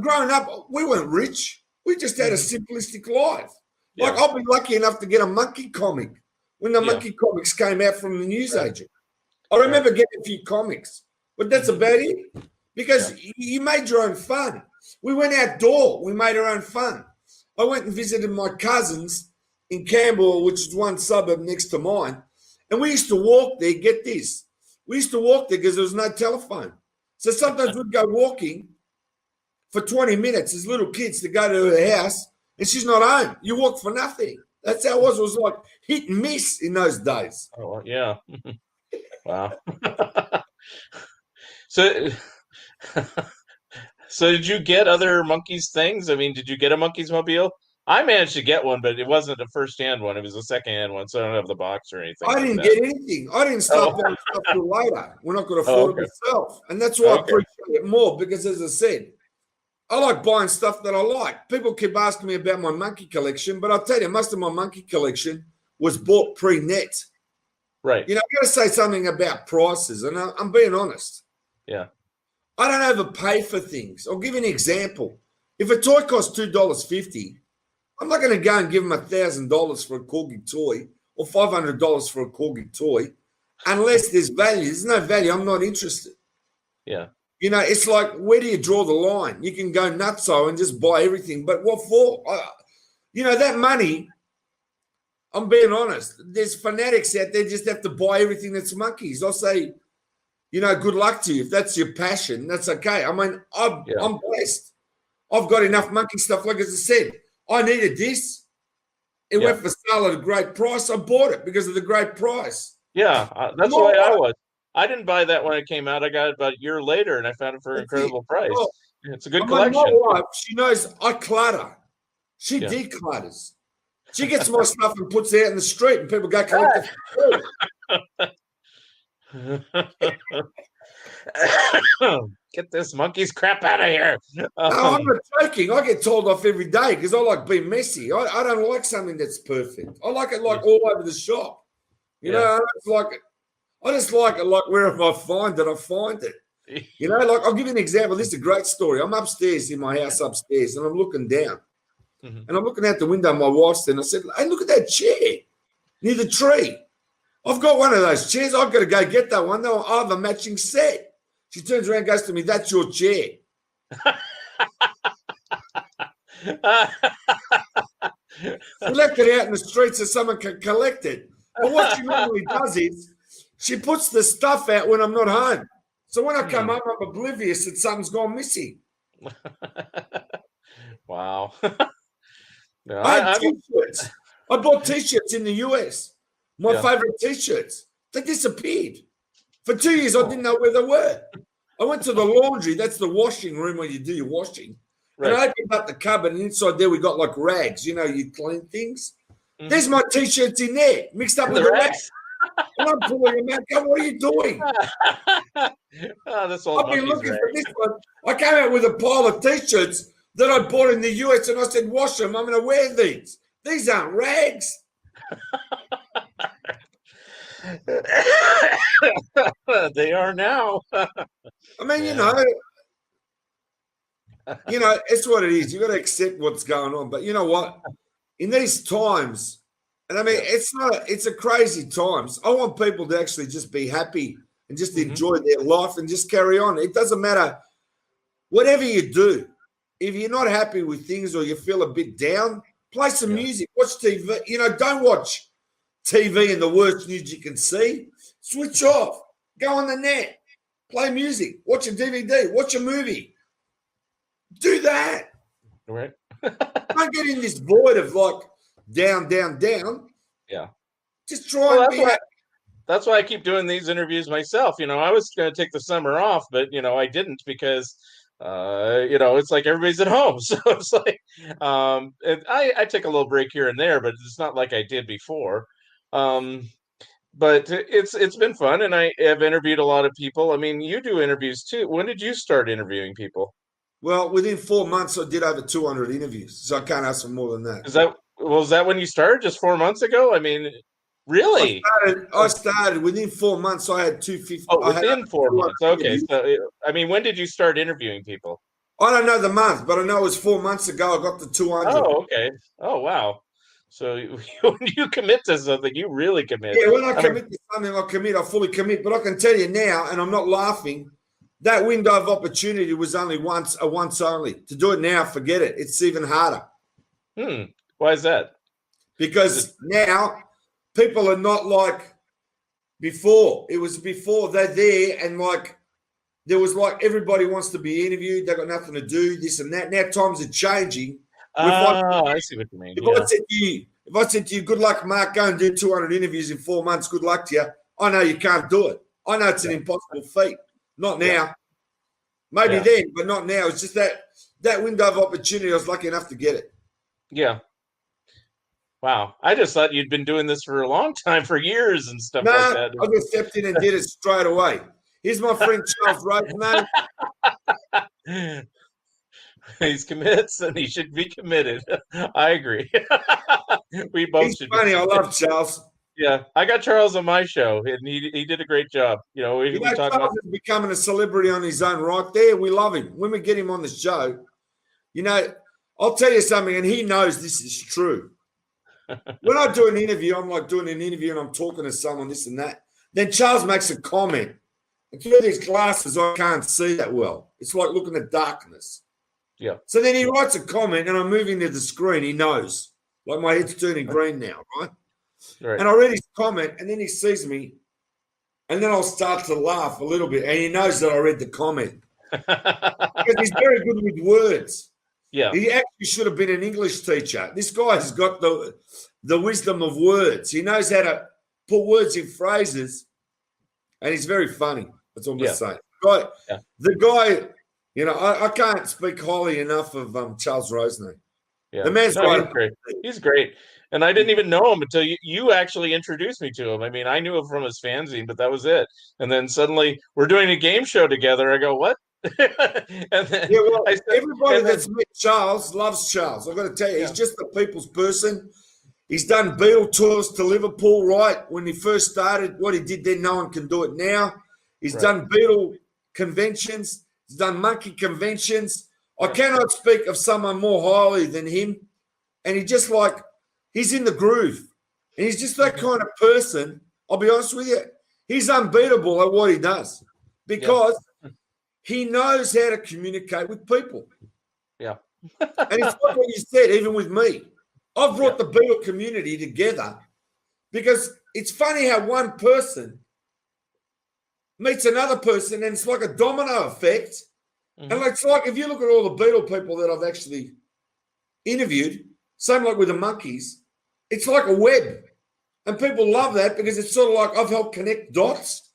Growing up, we weren't rich. We just had a simplistic life. Like I'll be lucky enough to get a monkey comic when the monkey comics came out from the newsagent. I remember getting a few comics, but that's about it. Because you made your own fun. We went outdoor. We made our own fun. I went and visited my cousins in Campbell, which is one suburb next to mine. And we used to walk there. Get this. We used to walk there because there was no telephone. So sometimes we'd go walking for 20 minutes as little kids to go to her house, and she's not home. You walk for nothing. That's how it was. It was like hit and miss in those days. Oh, yeah. Wow. So did you get other Monkees things? I mean, did you get a Monkees mobile? I managed to get one, but it wasn't a first-hand one. It was a second-hand one, so I don't have the box or anything. I didn't get anything. I didn't start buying stuff till later. We're not going to afford it myself. And that's why I appreciate it more because, as I said, I like buying stuff that I like. People keep asking me about my monkey collection, but I'll tell you, most of my monkey collection was bought pre-net. Right. You know, I've got to say something about prices, and I'm being honest. Yeah. I don't overpay for things. I'll give you an example. If a toy costs $2.50, I'm not going to go and give them $1,000 for a corgi toy or $500 for a corgi toy unless there's value. There's no value. I'm not interested. Yeah. You know, it's like, where do you draw the line? You can go nutso and just buy everything, but what for? You know, that money, I'm being honest, there's fanatics out there just have to buy everything that's Monkees. I'll say, you know, good luck to you. If that's your passion, that's okay. I mean, I'm blessed. I've got enough Monkey stuff. Like as I said, I needed this. It went for sale at a great price. I bought it because of the great price. Yeah, that's the way I was. I didn't buy that when it came out. I got it about a year later, and I found it for an incredible price. Well, it's a good my collection. wife, she knows I clutter. She declutters. She gets my stuff and puts it out in the street, and people go collect it. Get this Monkees crap out of here. No, I'm not joking. I get told off every day because I like being messy. I don't like something that's perfect. I like it like all over the shop. You know, I just like it like wherever I find it, I find it. You know, like I'll give you an example. This is a great story. I'm upstairs in my house upstairs, and I'm looking down. And I'm looking out the window. My wife's there, and I said, hey, look at that chair near the tree. I've got one of those chairs. I've got to go get that one. I have a matching set. She turns around and goes to me, that's your chair. We left it out in the street so someone can collect it. But what she normally does is she puts the stuff out when I'm not home. So when I come home, I'm oblivious that something's gone missing. Wow. No, I had T-shirts. I bought T-shirts in the US. My favorite T-shirts. They disappeared. For 2 years, I didn't know where they were. I went to the laundry. That's the washing room where you do your washing. Right. And I opened up the cupboard, and inside there we got like rags. You know, you clean things. There's my T-shirts in there, mixed up with the rags. And I'm pulling them out. Go, what are you doing? That's all. I've been looking for this one. I came out with a pile of T-shirts that I bought in the US, and I said, wash them. I'm going to wear these. These aren't rags. They are now. I mean, you know, it's what it is. You got to accept what's going on. But you know what? In these times, and I mean, it's a crazy times. I want people to actually just be happy and just enjoy their life and just carry on. It doesn't matter whatever you do. If you're not happy with things or you feel a bit down, play some music, watch TV. You know, don't watch TV and the worst news you can see. Switch off. Go on the net. Play music. Watch a DVD. Watch a movie. Do that. Right. Don't get in this void of like down, down, down. Yeah. Just try and be happy. That's why I keep doing these interviews myself. You know, I was going to take the summer off, but, you know, I didn't because you know, it's like everybody's at home. So it's like I take a little break here and there, but it's not like I did before. But it's been fun, and I have interviewed a lot of people. I mean, you do interviews too. When did you start interviewing people? Well, within 4 months, I did over 200 interviews, so I can't ask for more than that. Was that when you started? Just 4 months ago? I mean, really? I started within 4 months. I had 250. Oh, within 4 months. Okay. So, I mean, when did you start interviewing people? I don't know the month, but I know it was 4 months ago. I got the 200. Oh, okay. Oh, wow. So when you commit to something, you really commit. Yeah, when I commit to something, I fully commit. But I can tell you now, and I'm not laughing, that window of opportunity was only once only. To do it now, forget it. It's even harder. Why is that? Because now people are not like before. It was before they're there and like there was like everybody wants to be interviewed. They got nothing to do, this and that. Now times are changing. I see what you mean. If I said to you, good luck, Mark, go and do 200 interviews in 4 months, good luck to you. I know you can't do it. I know it's an impossible feat. Not now. Yeah. Maybe then, but not now. It's just that window of opportunity, I was lucky enough to get it. Yeah. Wow. I just thought you'd been doing this for a long time, for years and stuff like that. I just stepped in and did it straight away. Here's my friend Charles Roach, mate. He commits, and he should be committed. I agree. We both He's should funny. be. I love Charles. Yeah, I got Charles on my show, and he did a great job. You know, we talk about. Charles is becoming a celebrity on his own right there. We love him. When we get him on the show, I'll tell you something, and he knows this is true. When I do an interview, I'm like doing an interview and I'm talking to someone, this and that. Then Charles makes a comment. And through these glasses, I can't see that well. It's like looking at darkness. Yeah. So then he writes a comment, and I'm moving to the screen. He knows. Like my head's turning green now, right? Right. And I read his comment, and then he sees me, and then I'll start to laugh a little bit, and he knows that I read the comment. Because he's very good with words. Yeah. He actually should have been an English teacher. This guy has got the wisdom of words. He knows how to put words in phrases, and he's very funny. That's all I'm going to say. The guy, I can't speak highly enough of Charles Rosenay. Yeah. The man's great. He's great. And I didn't even know him until you actually introduced me to him. I mean, I knew him from his fanzine, but that was it. And then suddenly we're doing a game show together. I go, what? And then everybody that's met Charles loves Charles. I've got to tell you, he's just a people's person. He's done Beatle tours to Liverpool, right? When he first started, what he did then, no one can do it now. He's done Beatle conventions. He's done Monkee conventions. I cannot speak of someone more highly than him. And he's in the groove. And he's just that kind of person. I'll be honest with you. He's unbeatable at what he does because he knows how to communicate with people. Yeah. And it's like what you said, even with me. I've brought the Beatle community together because it's funny how one person meets another person and it's like a domino effect. Mm-hmm. And it's like if you look at all the Beatle people that I've actually interviewed, same like with the Monkees, it's like a web. And people love that because it's sort of like I've helped connect dots.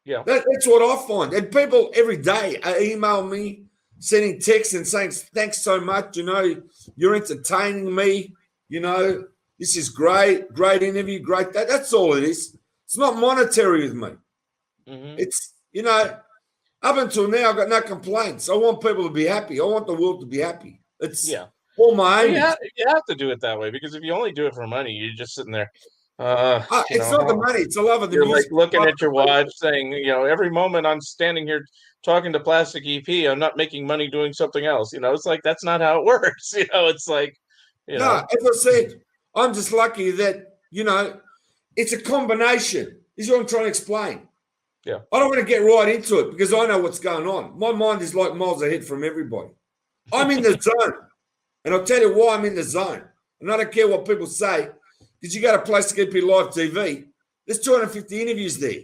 Yeah. That's what I find. And people every day email me, sending texts and saying, thanks so much. You're entertaining me. This is great interview, great. That's all it is. It's not monetary with me. Mm-hmm. It's, up until now, I've got no complaints. I want people to be happy. I want the world to be happy. It's all my aim. You have to do it that way because if you only do it for money, you're just sitting there. It's not the money. It's the love of the music. You're like looking at your watch saying, every moment I'm standing here talking to Plastic EP, I'm not making money doing something else. It's like, that's not how it works. It's like, No, as I said, I'm just lucky that, it's a combination. This is what I'm trying to explain. Yeah. I don't want to get right into it because I know what's going on. My mind is like miles ahead from everybody. I'm in the zone. And I'll tell you why I'm in the zone. And I don't care what people say. Did you go to Plastic EP Live TV? There's 250 interviews there.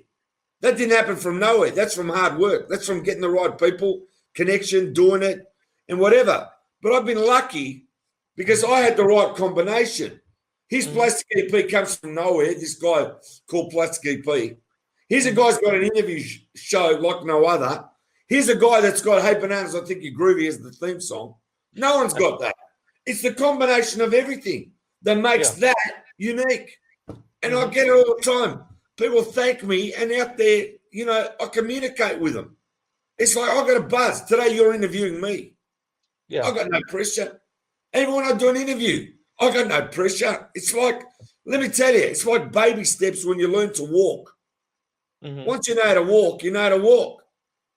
That didn't happen from nowhere. That's from hard work. That's from getting the right people, connection, doing it, and whatever. But I've been lucky because I had the right combination. His Plastic EP comes from nowhere, this guy called Plastic EP. Here's a guy's got an interview show like no other. Here's a guy that's got Hey Bananas, I Think You're Groovy as the theme song. No one's got that. It's the combination of everything that makes that unique. And I get it all the time. People thank me, and out there, I communicate with them. It's like I got a buzz. Today you're interviewing me. Yeah. I got no pressure. Even when I do an interview, I got no pressure. It's like, let me tell you, it's like baby steps when you learn to walk. Mm-hmm. Once you know how to walk, you know how to walk.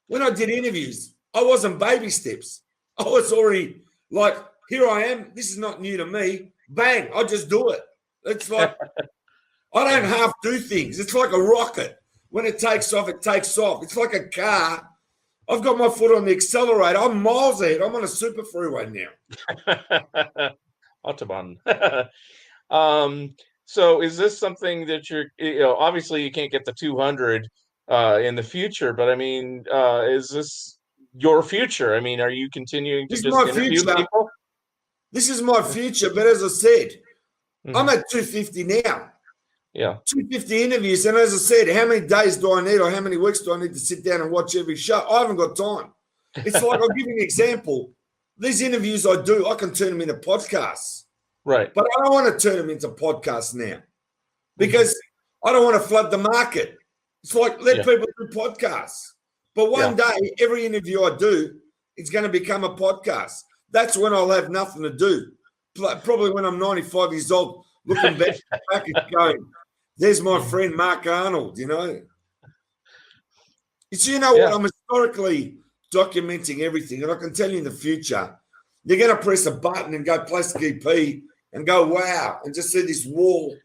When I did interviews, I wasn't baby steps. I was already like, here I am. This is not new to me. Bang, I just do it. It's like, I don't half do things. It's like a rocket. When it takes off, it takes off. It's like a car. I've got my foot on the accelerator. I'm miles ahead. I'm on a super freeway now. Autobahn. So is this something that you're, obviously you can't get the 200 in the future, but I mean, is this your future? I mean, are you continuing to just interview people? This is my future, but as I said, I'm at 250 now. Yeah. 250 interviews. And as I said, how many days do I need or how many weeks do I need to sit down and watch every show? I haven't got time. It's like, I'll give you an example. These interviews I do, I can turn them into podcasts. Right. But I don't want to turn them into podcasts now because I don't want to flood the market. It's like, let people do podcasts. But one day, every interview I do, it's going to become a podcast. that's when I'll have nothing to do. Probably when I'm 95 years old, looking back and going, there's my friend Mark Arnold, you know. So you know what? I'm historically documenting everything, and I can tell you in the future, you're going to press a button and go Plastic EP and go, wow, and just see this wall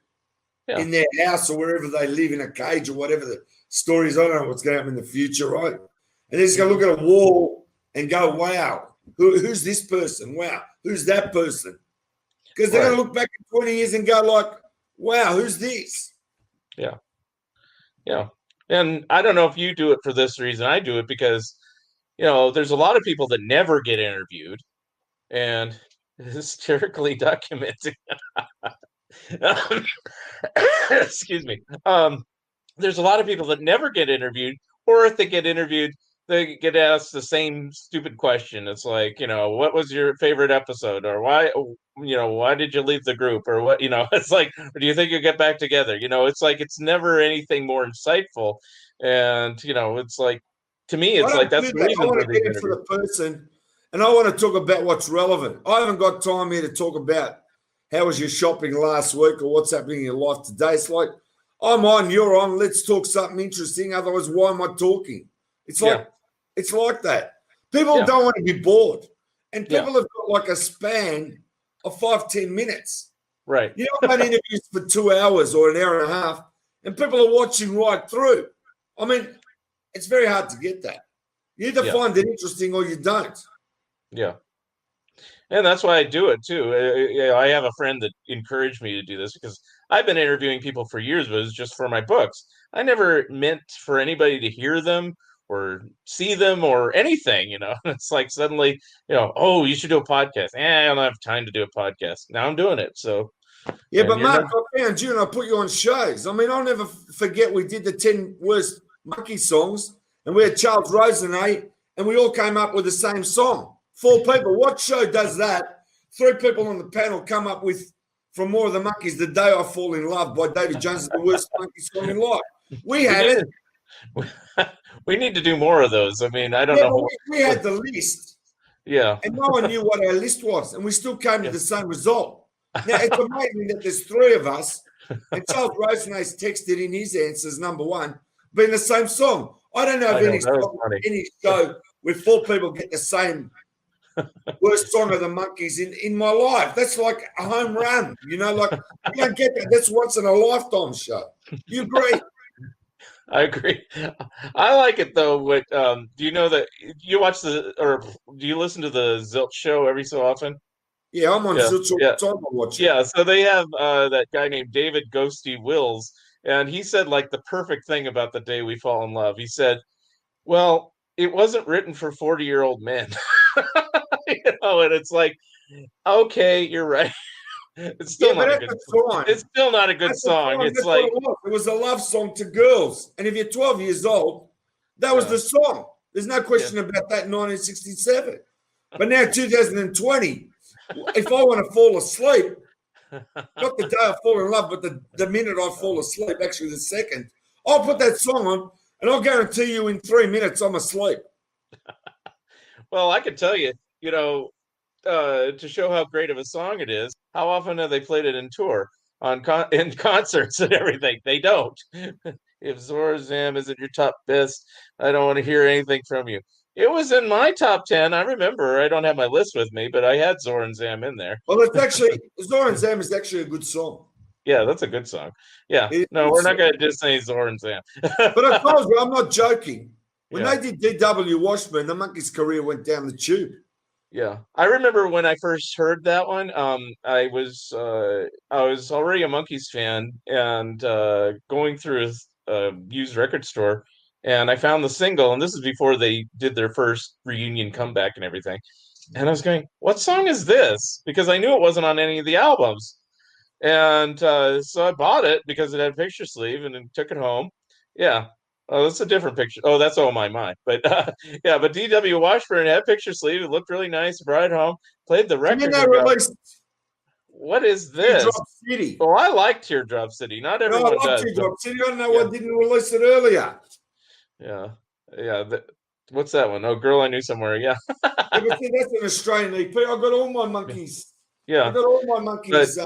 in their house or wherever they live in a cage or whatever the story is. I don't know what's going to happen in the future, right? And they're just going to look at a wall and go, wow, who's this person? Wow, who's that person? Because they're going to look back in 20 years and go like, wow, who's this? Yeah. Yeah. And I don't know if you do it for this reason. I do it because, you know, there's a lot of people that never get interviewed and hysterically documenting. Excuse me. There's a lot of people that never get interviewed, or if they get interviewed, they get asked the same stupid question. It's like, you know, what was your favorite episode, or why, you know, why did you leave the group, or what, you know, it's like, do you think you'll get back together? You know, it's like, it's never anything more insightful. And, you know, it's like, to me, it's like, that's the reason I want to get into the person, and I want to talk about what's relevant. I haven't got time here to talk about how was your shopping last week or what's happening in your life today. It's like, I'm on, you're on, let's talk something interesting. Otherwise, why am I talking? It's like, it's like that. People don't want to be bored. And people have got like a span of 5-10 minutes. Right. You know, I've done interviews for 2 hours or an hour and a half, and people are watching right through. I mean, it's very hard to get that. You either find it interesting or you don't. Yeah. And that's why I do it too. I have a friend that encouraged me to do this because I've been interviewing people for years, but it was just for my books. I never meant for anybody to hear them or see them or anything, you know. It's like suddenly, you know, oh, you should do a podcast. I don't have time to do a podcast. Now I'm doing it. So yeah, but Mark, I found you and I put you on shows. I mean, I'll never forget we did the 10 worst Monkees songs, and we had Charles Rosenay, and we all came up with the same song. 4 people. What show does that? 3 people on the panel come up with, from More of the Monkees, The Day I Fall in Love by David Jones is the worst Monkee song in life. We had it. We need to do more of those. I mean, I don't know. We had the list. Yeah. And no one knew what our list was. And we still came to the same result. Now, it's amazing that there's 3 of us, and Charles Rosenay's texted in his answers, number 1, being the same song. I don't know if any show where 4 people get the same worst song of the Monkees in my life. That's like a home run, you know, like you don't get that. That's once in a lifetime show. You agree? I agree. I like it though. With do you know that you watch or do you listen to the Zilch show every so often? Yeah, I'm on Zilch all the time. I watch it. Yeah, so they have that guy named David Ghosty Wills, and he said like the perfect thing about The Day We Fall in Love. He said, well, it wasn't written for 40-year-old men. You know, and it's like, okay, you're right. It's still not a good song. It's still not a good song. It's like it was a love song to girls. And if you're 12 years old, that was the song. There's no question about that in 1967. But now 2020, if I want to fall asleep, not the day I fall in love, but the minute I fall asleep, actually the second, I'll put that song on and I'll guarantee you in 3 minutes I'm asleep. Well, I can tell you, you know, to show how great of a song it is, how often have they played it in tour, in concerts and everything? They don't. If Zorzam isn't your top best, I don't want to hear anything from you. It was in my top 10. I remember. I don't have my list with me, but I had Zorzam in there. Well, it's actually Zorzam is actually a good song. Yeah, that's a good song. Yeah. No, we're not going to just say Zorzam. But I told you, I'm not joking. When they did D.W. Washburn, the Monkees' career went down the tube. Yeah, I remember when I first heard that one. I was already a Monkees fan, and going through a used record store, and I found the single. And this is before they did their first reunion comeback and everything. And I was going, "What song is this?" Because I knew it wasn't on any of the albums. And so I bought it because it had a picture sleeve, and then took it home. Yeah. Oh, that's a different picture. Oh, that's Oh My My. But yeah, but D.W. Washburn had picture sleeve. It looked really nice. Brought it home. Played the record. What is this? Teardrop City. Oh, I like Teardrop City. Not everyone does. Teardrop City. I don't know why I didn't release it earlier. Yeah. What's that one? Oh, Girl I Knew Somewhere. Yeah. Yeah, but see, that's an Australian EP. I got all my Monkees. I Yeah. got all my But, Monkees.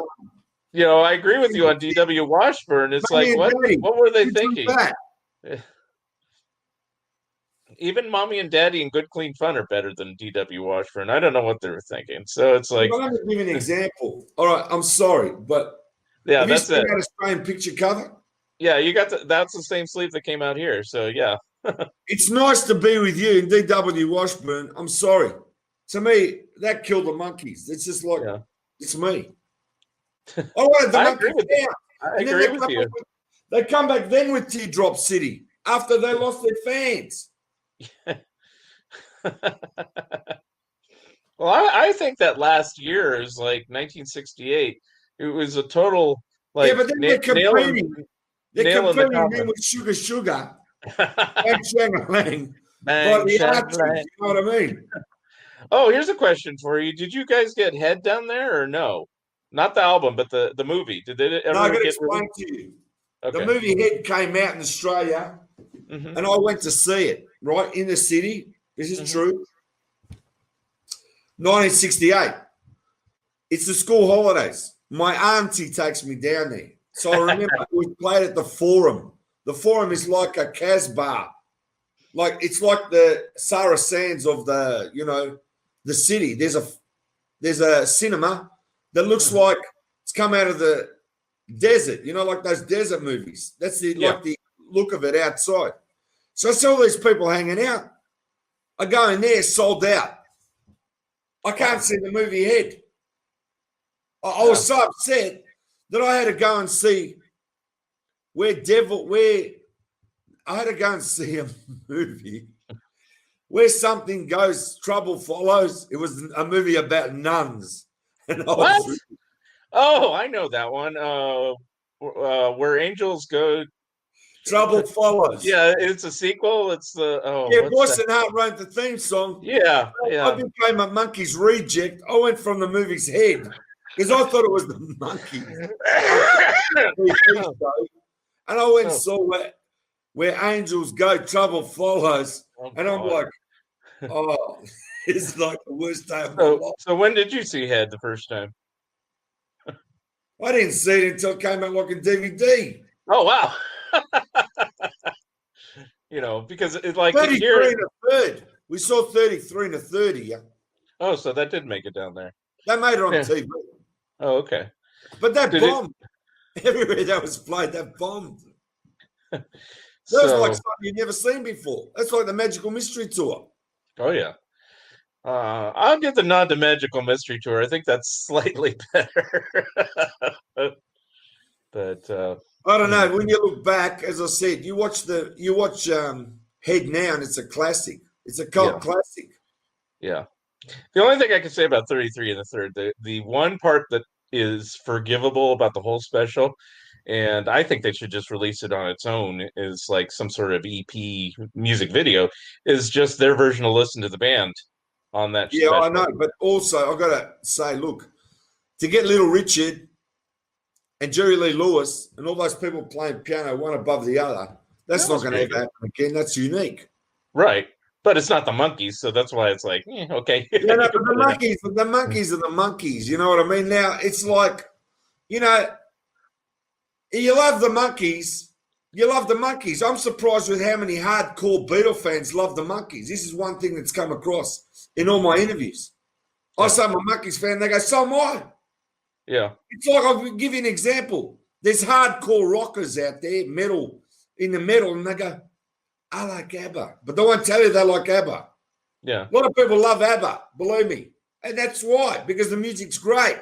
I agree with you on D.W. Washburn. It's Mommy like, and what? Daddy, What were they you do thinking? that. Even Mommy and Daddy and Good Clean Fun are better than D.W. Washburn. I don't know what they were thinking. So it's like, But let me give you an example. All right, I'm sorry, but yeah, have you that's seen it. that Australian picture cover? Yeah, you got that's the same sleeve that came out here. So yeah. It's nice to be with you and D.W. Washburn. I'm sorry. To me, that killed the Monkees. It's just like, it's me. I wanted the I agree Monkees with you. down. I And then agree with you. they come back then with Teardrop City after they lost their fans. Well, I think that last year is like 1968. It was a total Yeah, but then they're competing. They're nail in the competing then coffin. with Sugar Sugar and Shang-Lang Bang, by the shang, Archies. bang. You know what I mean? Oh, here's a question for you. Did you guys get Head down there or no? Not the album, but the movie. Did it ever No, I got to get explain released? to you. Okay. The movie Head came out in Australia, and I went to see it, right, in the city. This is true. 1968. It's the school holidays. My auntie takes me down there. So I remember we played at the Forum. The Forum is like a Casbah. Like, it's like the Sarah Sands of the, the city. There's a cinema that looks like it's come out of the desert, like those desert movies. That's like the look of it outside. So I saw these people hanging out. I go in there, sold out. I can't see the movie Head. I was so upset that I had to go and see I had to go and see a movie where something goes, trouble follows. It was a movie about nuns. And what? Oh, I know that one. Where Angels Go. Trouble Follows. Yeah, it's a sequel. It's the Boyce and Hart wrote the theme song. Yeah. I became a Monkees reject. I went from the movie's Head because I thought it was the Monkees. And I went and saw where Angels Go, Trouble Follows. And I'm like, it's like the worst day of my life. So when did you see Head the first time? I didn't see it until it came out like a DVD. Oh, wow. Because it's like 33 and a third. We saw 33 and a 30. Yeah. Oh, so that did make it down there. They made it on TV. Oh, okay. But that bombed. Everywhere that was played, that bombed. That was like something you'd never seen before. That's like the Magical Mystery Tour. Oh, yeah. I'll give the nod to Magical Mystery Tour. I think that's slightly better. But I don't know. When you look back, as I said, you watch Head now, and it's a classic. It's a cult classic. Yeah. The only thing I can say about 33 and the third, the one part that is forgivable about the whole special, and I think they should just release it on its own, is like some sort of EP music video, is just their version of Listen to the Band on that. Yeah, special. I know. But also, I've got to say, look, to get Little Richard and Jerry Lee Lewis and all those people playing piano one above the other, that's not going to ever happen again. That's unique. Right. But it's not the Monkees, so that's why it's like, okay. No, but the Monkees are the Monkees. You know what I mean? Now, it's like, you love the Monkees. You love the Monkees. I'm surprised with how many hardcore Beatle fans love the Monkees. This is one thing that's come across in all my interviews. I say I'm a Monkees fan. They go, so am I. Yeah. It's like, I'll give you an example. There's hardcore rockers out there, in the metal, and they go, I like ABBA. But they won't tell you they like ABBA. Yeah. A lot of people love ABBA, believe me. And that's why, because the music's great.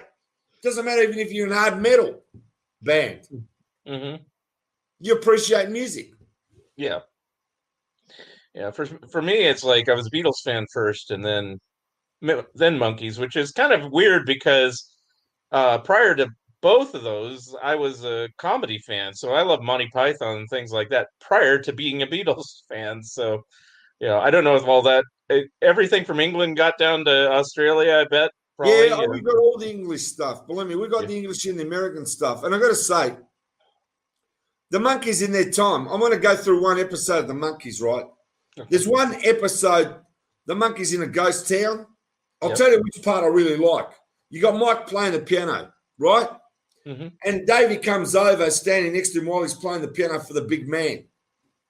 Doesn't matter even if you're in hard metal band. Mm-hmm. You appreciate music. Yeah. Yeah. For me, it's like I was a Beatles fan first and then Monkees, which is kind of weird because prior to both of those, I was a comedy fan. So I love Monty Python and things like that prior to being a Beatles fan. So, I don't know if all that, everything from England got down to Australia, I bet. Probably, yeah, we got all the English stuff. Believe me, we got the English and the American stuff. And I got to say, the Monkees in their time, I'm going to go through one episode of the Monkees, right? There's one episode, the Monkees in a ghost town. I'll Yep. tell you which part I really like. You got Mike playing the piano, right? Mhm. And Davey comes over, standing next to him while he's playing the piano for the big man.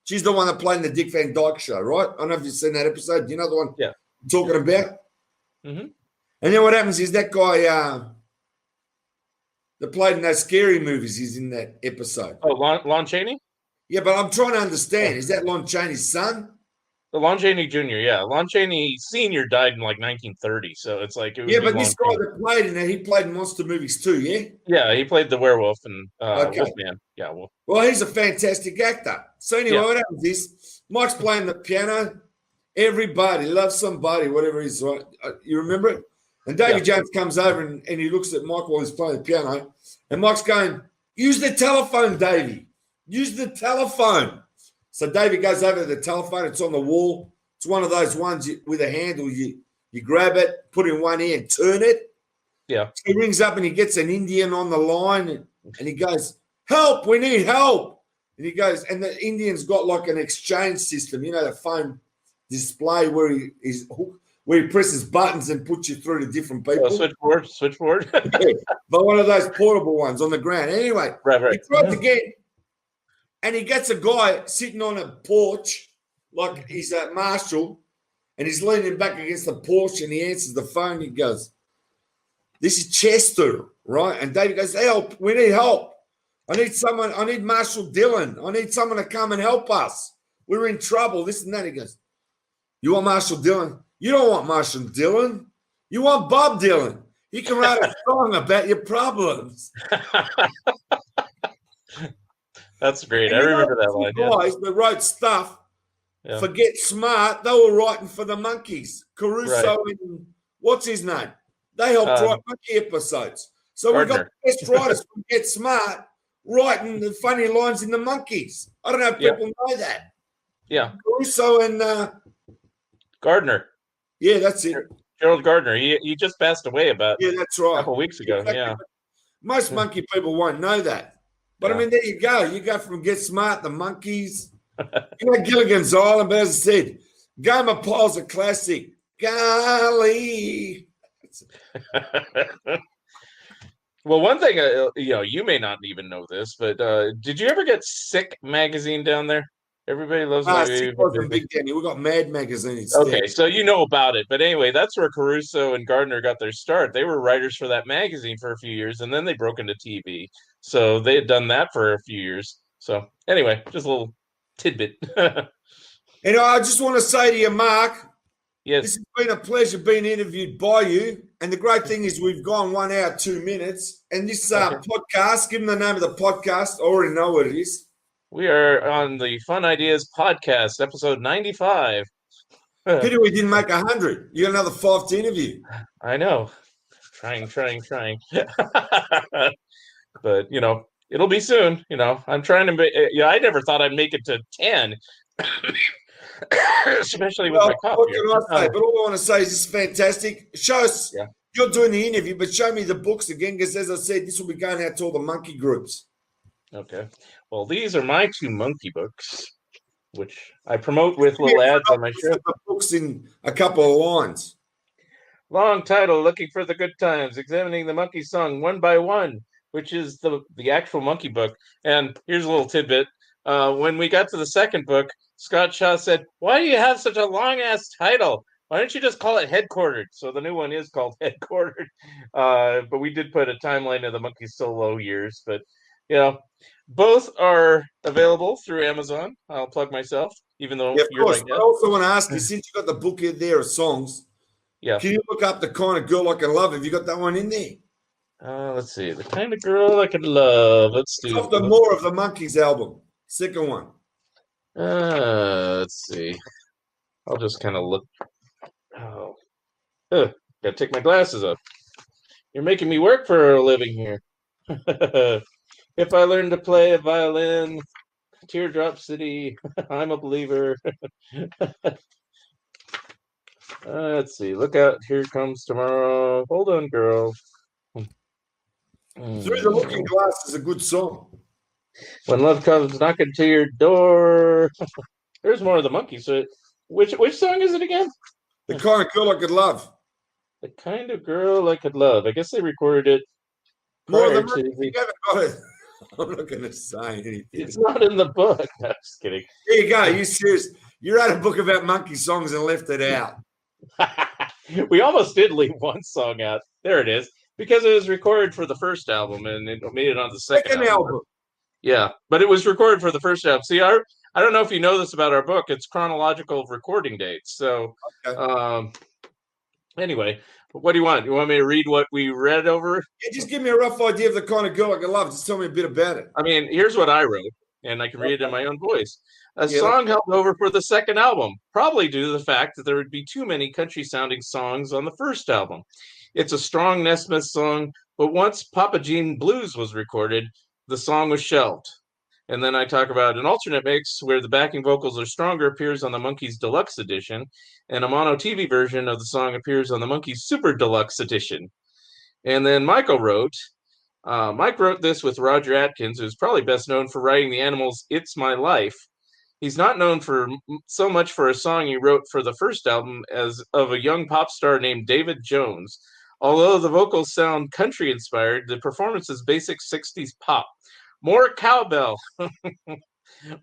She's the one that played in the Dick Van Dyke Show, right? I don't know if you've seen that episode. Do you know the one Yeah. I'm talking about? Mhm. And then what happens is that guy that played in those scary movies is in that episode. Oh, Lon Chaney? Yeah, but I'm trying to understand. Is that Lon Chaney's son? The Lon Chaney Jr., yeah. Lon Chaney Sr. died in like 1930, so it's like it would Yeah, be but Lon this guy Chaney. that played in it, he played in monster movies too, yeah? Yeah, he played the werewolf and Okay. Wolfman. Yeah, well, Well, he's a fantastic actor. So anyway, Yeah. what happens is Mike's playing the piano. Everybody loves somebody, whatever it is. Right? You remember it? And Davy Jones comes over and he looks at Mike while he's playing the piano. And Mike's going, use the telephone, Davy. Use the telephone. So Davy goes over to the telephone. It's on the wall. It's one of those ones with a handle. You grab it, put it in one ear and turn it. yeah. He rings up and he gets an Indian on the line and he goes, help, we need help. And he goes, and the Indian's got like an exchange system, you know, the phone display where he presses buttons and puts you through to different people. Switchboard. Yeah, but one of those portable ones on the ground. Anyway, Right. he tries again and he gets a guy sitting on a porch like he's a marshal and he's leaning back against the porch and he answers the phone. He goes, this is Chester, right? And David goes, help, we need help. I need Marshall Dillon. I need someone to come and help us. We're in trouble, this and that. He goes, you want Marshall Dillon? You don't want Marshall Dillon. You want Bob Dylan. He can write a song about your problems. That's great. I remember that line. Guys that wrote stuff, Forget Smart, they were writing for the Monkees. Caruso and what's his name? They helped write Monkey episodes. So we've got the best writers from Get Smart writing the funny lines in the Monkees. I don't know if people know that. Yeah. Caruso and Gardner. Yeah, that's it. Gerald Gardner. He just passed away about that's right. a couple of weeks ago. Exactly. Yeah. Most Monkey people won't know that. But I mean, there you go. You go from Get Smart, the Monkees, Gilligan's Island. But as I said, Gomer Pyle's a classic. Golly. Well, one thing, you may not even know this, but did you ever get Sick magazine down there? Everybody loves Sick wasn't big Danny. We got Mad magazine instead. Okay, so you know about it. But anyway, that's where Caruso and Gardner got their start. They were writers for that magazine for a few years, and then they broke into TV. So they had done that for a few years. So anyway, just a little tidbit. And I just want to say to you, Mark, yes, this has been a pleasure being interviewed by you. And the great thing is we've gone 1 hour, 2 minutes. And this podcast, give them the name of the podcast. I already know what it is. We are on the Fun Ideas Podcast, episode 95. Pity we didn't make 100. You got another 5 to interview. I know. Trying. But, it'll be soon. I'm trying to I never thought I'd make it to 10. Especially with my coffee. What can I say? But all I want to say is this is fantastic. Show us. Yeah. You're doing the interview, but show me the books again, because as I said, this will be going out to all the monkey groups. Okay. Well, these are my 2 monkey books, which I promote with little ads on my show. The books in a couple of lines. Long title, Looking for the Good Times, Examining the Monkey Song One by One, which is the actual monkey book. And here's a little tidbit. When we got to the second book, Scott Shaw said, why do you have such a long-ass title? Why don't you just call it Headquartered? So the new one is called Headquartered. But we did put a timeline of the Monkey solo years. But, both are available through Amazon. I'll plug myself, even though of you're course. like I also want to ask you, since you got the book in there of songs, can you look up The Kind of Girl I Can Love? Have you got that one in there? Let's see. The Kind of Girl I Can Love. Let's do the More of the Monkees album. Second one. Let's see. I'll just kind of look. Gotta take my glasses off. You're making me work for a living here. If I learn to play a violin, Teardrop City, I'm a believer. Let's see. Look out. Here Comes Tomorrow. Hold on, girl. Through the Looking Glass is a good song. When Love Comes Knocking to Your Door. There's more of the Monkees. So Which song is it again? The Kind of Girl I Could Love. The Kind of Girl I Could Love. I guess they recorded it More prior than to you haven't got it. I'm not going to say anything. It's not in the book. No, just kidding. There you go. You serious? You wrote a book about monkey songs and left it out. We almost did leave one song out. There it is. Because it was recorded for the first album and it made it on the second album. Yeah, but it was recorded for the first album. See, I don't know if you know this about our book. It's chronological recording dates. So, Okay. Anyway, what do you want? You want me to read what we read over? Yeah, just give me a rough idea of The Kind of Girl I Could Love. Just tell me a bit about it. I mean, here's what I wrote, and I can read it in my own voice. A song held over for the second album, probably due to the fact that there would be too many country-sounding songs on the first album. It's a strong Nesmith song, but once Papa Gene Blues was recorded, the song was shelved. And then I talk about an alternate mix where the backing vocals are stronger appears on the Monkees Deluxe Edition, and a mono TV version of the song appears on the Monkees Super Deluxe Edition. And then Mike wrote this with Roger Atkins, who's probably best known for writing the Animals' It's My Life. He's not known for so much for a song he wrote for the first album as of a young pop star named David Jones. Although the vocals sound country-inspired, the performance is basic 60s pop. More cowbell.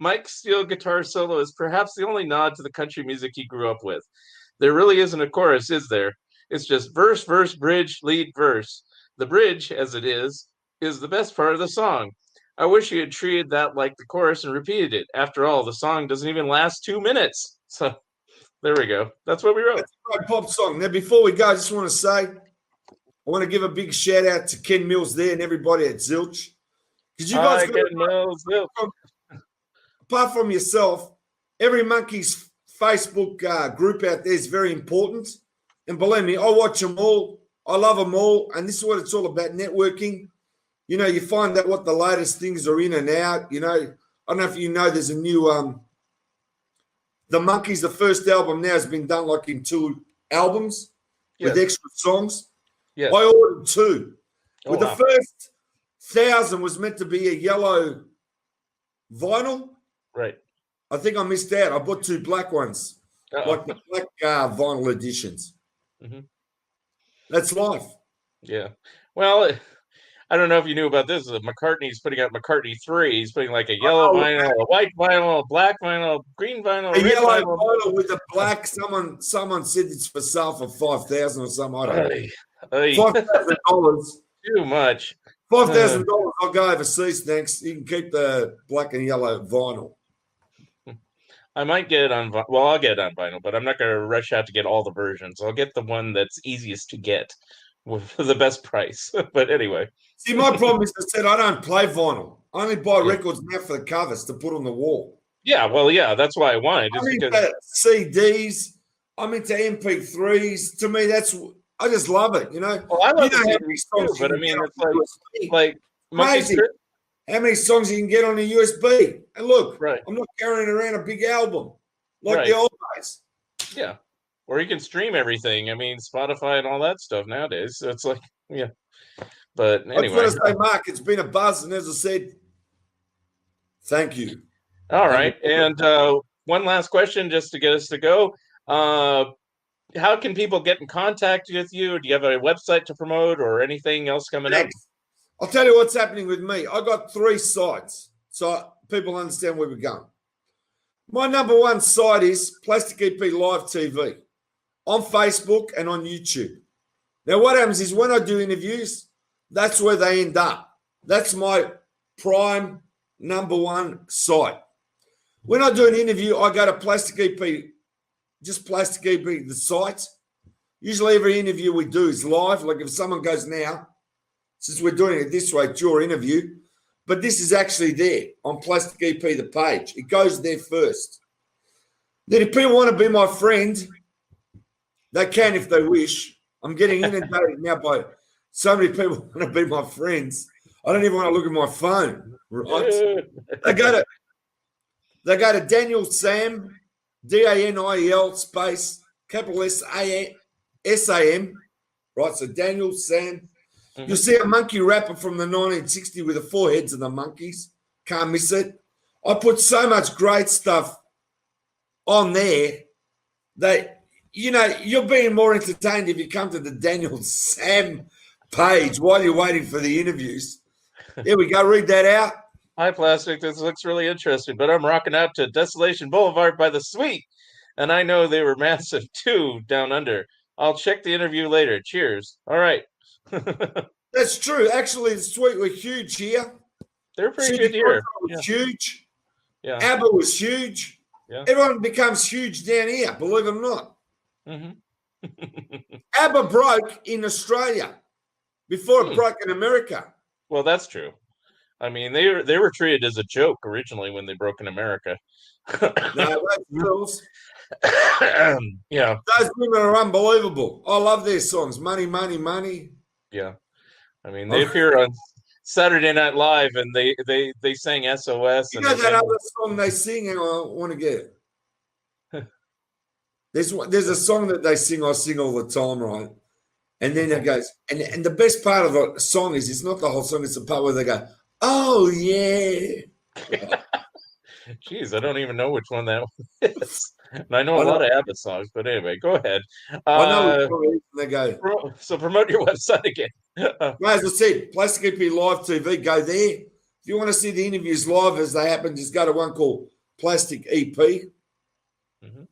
Mike's steel guitar solo is perhaps the only nod to the country music he grew up with. There really isn't a chorus, is there? It's just verse, verse, bridge, lead, verse. The bridge, as it is the best part of the song. I wish he had treated that like the chorus and repeated it. After all, the song doesn't even last 2 minutes. So there we go. That's what we wrote. That's a great pop song. Now, before we go, I just want to say, I want to give a big shout out to Ken Mills there and everybody at Zilch. Because you guys apart from yourself, every Monkees Facebook group out there is very important. And believe me, I watch them all. I love them all. And this is what it's all about, networking. You know, you find out what the latest things are in and out. You know, I don't know if you know there's a new the Monkees, the first album now has been done like in 2 albums with extra songs. Yeah. I ordered 2. With the first 1,000 was meant to be a yellow vinyl. Right. I think I missed out. I bought 2 black ones, like the black vinyl editions. Mm-hmm. That's life. Yeah. Well, I don't know if you knew about this. McCartney's putting out McCartney 3. He's putting like a yellow vinyl, a white vinyl, a black vinyl, green vinyl, a yellow vinyl with a black. Someone said it's for sale for $5,000 or something. I don't know. $5,000. Too much. $5,000. I'll go overseas. Thanks. You can keep the black and yellow vinyl. I might get it on. Well, I'll get it on vinyl, but I'm not going to rush out to get all the versions. I'll get the one that's easiest to get for the best price. But anyway. See, my problem is, I said I don't play vinyl. I only buy records now for the covers to put on the wall. Yeah, well, yeah, that's why I wanted. I'm into CDs. I'm into MP3s. To me, I just love it. You know. Well, I love CDs too, but I mean, it's like crazy. How many songs you can get on a USB? And look, I'm not carrying around a big album like the old days. Yeah. Or you can stream everything. I mean, Spotify and all that stuff nowadays. So it's like, yeah. But anyway. I just want to say, Mark, it's been a buzz. And as I said, thank you. All right. And one last question just to get us to go. How can people get in contact with you? Do you have a website to promote or anything else coming up? I'll tell you what's happening with me. I got 3 sites so people understand where we're going. My number 1 site is Plastic EP Live TV on Facebook and on YouTube. Now, what happens is when I do interviews, that's where they end up. That's my prime number 1 site. When I do an interview, I go to Plastic EP, just Plastic EP, the site. Usually every interview we do is live. Like if someone goes now, since we're doing it this way, it's your interview. But this is actually there on Plastic EP, the page. It goes there first. Then if people want to be my friend, they can if they wish. I'm getting inundated now by so many people who want to be my friends. I don't even want to look at my phone. Right? They go to Daniel Sam, DANIEL space capital SAM. Right, so Daniel Sam. Mm-hmm. You'll see a monkey rapper from the 1960s with the 4 heads of the Monkees. Can't miss it. I put so much great stuff on there you're being more entertained if you come to the Daniel Sam page while you're waiting for the interviews. Here we go. Read that out. Hi, Plastic. This looks really interesting, but I'm rocking out to Desolation Boulevard by the Sweet, and I know they were massive too down under. I'll check the interview later. Cheers. All right. That's true. Actually, the Sweet were huge here. They're pretty good here. Was huge. Yeah. ABBA was huge. Yeah. Everyone becomes huge down here, believe it or not. Mm-hmm. ABBA broke in Australia before it broke in America. Well, that's true. I mean, they were treated as a joke originally when they broke in America. No, those girls. Yeah. Those women are unbelievable. I love their songs. Money, money, money. Yeah. I mean, they appear on Saturday Night Live and they sang SOS. You know that other song they sing, and I want to get it. There's a song that they sing, I sing all the time, right? And then it goes, and the best part of the song is it's not the whole song, it's the part where they go, oh, yeah. Jeez, I don't even know which one that is. And I know a lot of ABBA songs, but anyway, go ahead. I know they go. So promote your website again. As I said, Plastic EP Live TV, go there. If you want to see the interviews live as they happen, just go to one called Plastic EP.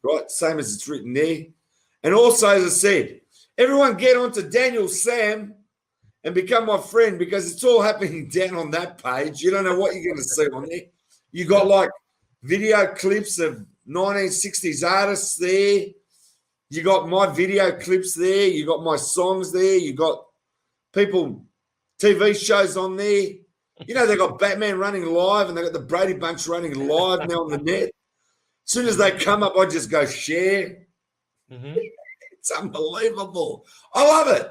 Right, same as it's written there. And also, as I said, everyone get onto Daniel Sam and become my friend because it's all happening down on that page. You don't know what you're going to see on there. You got like video clips of 1960s artists there. You got my video clips there. You got my songs there. You got people, TV shows on there. You know, they got Batman running live and they got the Brady Bunch running live now on the net. As soon as they come up, I just go share. It's unbelievable. I love it.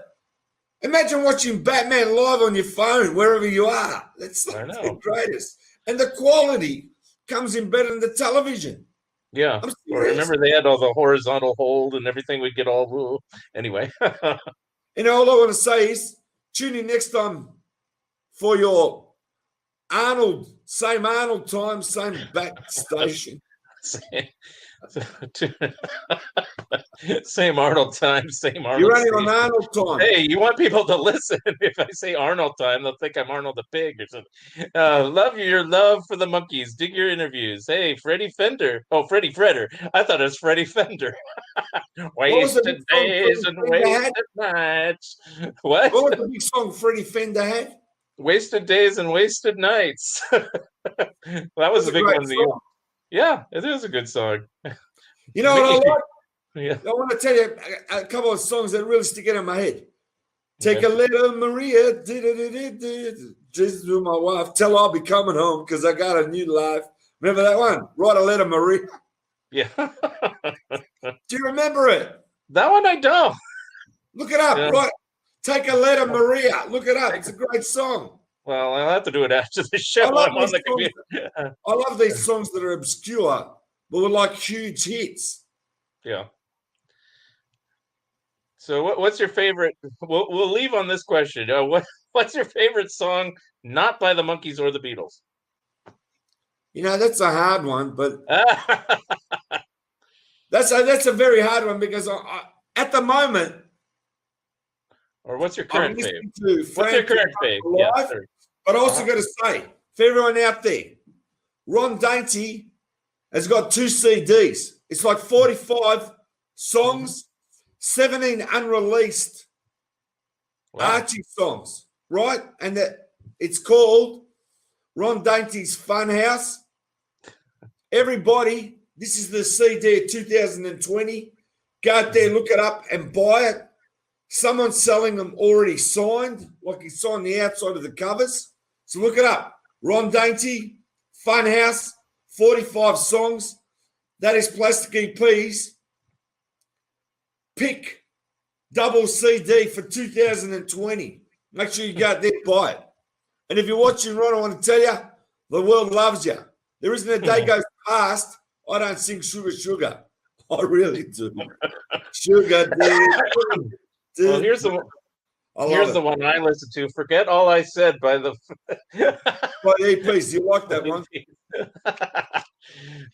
Imagine watching Batman live on your phone, wherever you are. That's like the greatest. And the quality comes in better than the television. Yeah. Or remember they had all the horizontal hold and everything would get all anyway. And all I want to say is tune in next time for your same Arnold time, same back station. Same Arnold time, same Arnold. You're running on Arnold time. Hey, you want people to listen. If I say Arnold time, they'll think I'm Arnold the Pig or something. Love your love for the Monkees. Dig your interviews. Hey, Freddie Fender. Oh, Freddie Fredder. I thought it was Freddie Fender. Wasted days and wasted nights. What? What was the big song Freddie Fender had? Wasted days and wasted nights. That was a big one. Yeah, it is a good song. You know what I like? Yeah. I want to tell you a couple of songs that really stick out in my head. Take a letter, Maria. Just to my wife. Tell her I'll be coming home because I got a new life. Remember that one? Write a letter, Maria. Yeah. Do you remember it? That one I don't. Look it up. Yeah. Right. Take a letter, Maria. Look it up. It's a great song. Well, I'll have to do it after the show. I'm on the computer. I love these songs that are obscure, but were like huge hits. Yeah. So what's your favorite? We'll leave on this question. What's your favorite song not by the Monkees or the Beatles? You know, that's a hard one, but that's a very hard one because I, at the moment. Or what's your current favorite? What's your current favorite? Yeah, but I also got to say, for everyone out there, Ron Dainty has got 2 CDs. It's like 45 songs, 17 unreleased Archie songs, right? And it's called Ron Dainty's Funhouse. Everybody, this is the CD of 2020. Go out there, look it up and buy it. Someone's selling them already signed, like he signed the outside of the covers. So look it up. Ron Dainty, Funhouse, 45 songs. That is Plastic EP's pick double CD for 2020. Make sure you go out there and buy it. And if you're watching, Ron, I want to tell you, the world loves you. There isn't a day goes past I don't sing Sugar, Sugar. I really do. Sugar, dude. Well, here's the one I listen to. Forget All I Said by the by the EPs. You like that one?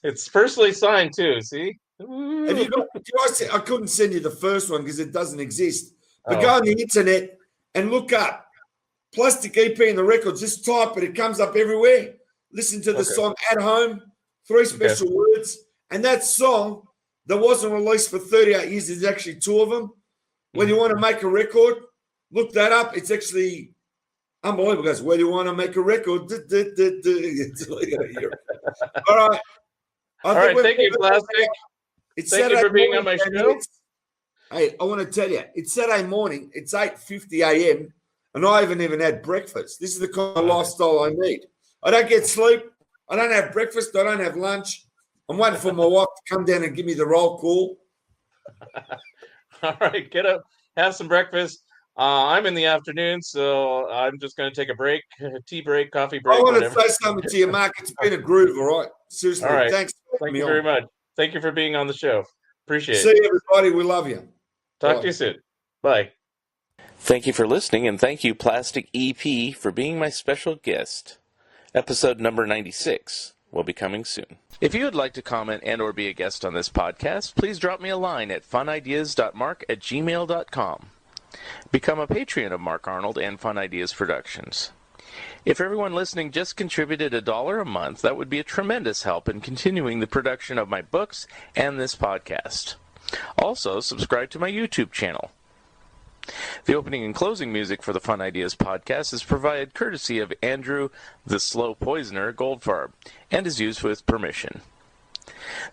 It's personally signed too. See, Have you got? I couldn't send you the first one because it doesn't exist. But Oh. go on the internet and look up Plastic EP in the records. Just type it; it comes up everywhere. Listen to the song at home. 3 special words, and that song that wasn't released for 38 years. There's actually 2 of them. When you want to make a record, look that up. It's actually unbelievable, guys. Where do you want to make a record? All right. All right. Thank you, Plastic. Thank you for being on my show. Hey, I want to tell you, it's Saturday morning. It's 8:50 a.m. and I haven't even had breakfast. This is the kind of lifestyle I need. I don't get sleep. I don't have breakfast. I don't have lunch. I'm waiting for my wife to come down and give me the roll call. All right, get up, have some breakfast. I'm in the afternoon, so I'm just going to take a break, tea break, coffee break. I want whatever. to say something to you, Mark. It's been a groove, all right? Seriously, all right. Thanks for Thank me you on. very much. Thank you for being on the show. Appreciate See it. you, everybody. We love you. Talk to you soon. Bye. Thank you for listening, and thank you, Plastic EP, for being my special guest. Episode number 96 will be coming soon. If you would like to comment and or be a guest on this podcast, please drop me a line at funideas.mark@gmail.com. Become a Patreon of Mark Arnold and Fun Ideas Productions. If everyone listening just contributed $1 a month, that would be a tremendous help in continuing the production of my books and this podcast. Also, subscribe to my YouTube channel. The opening and closing music for the Fun Ideas podcast is provided courtesy of Andrew the Slow Poisoner Goldfarb and is used with permission.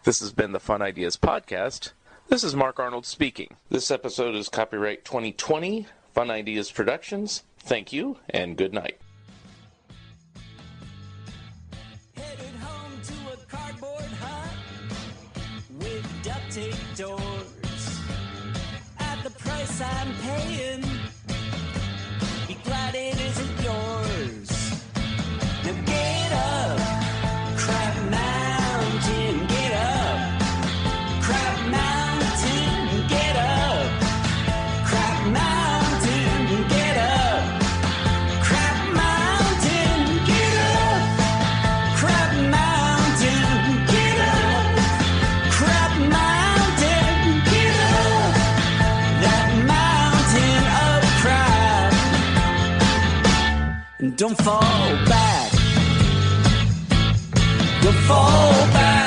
This has been the Fun Ideas podcast. This is Mark Arnold speaking. This episode is copyright 2020, Fun Ideas Productions. Thank you and good night. Headed home to a cardboard hut with duct tape doors. At the price I'm paying, be glad it isn't yours. Now get up, Crab Mountain, get up. Crab Mountain, get up. Crab Mountain, get up. Crab Mountain, get up. Crab Mountain, get up. Crab Mountain, get up. That mountain of crab. And don't fall back. Don't fall back.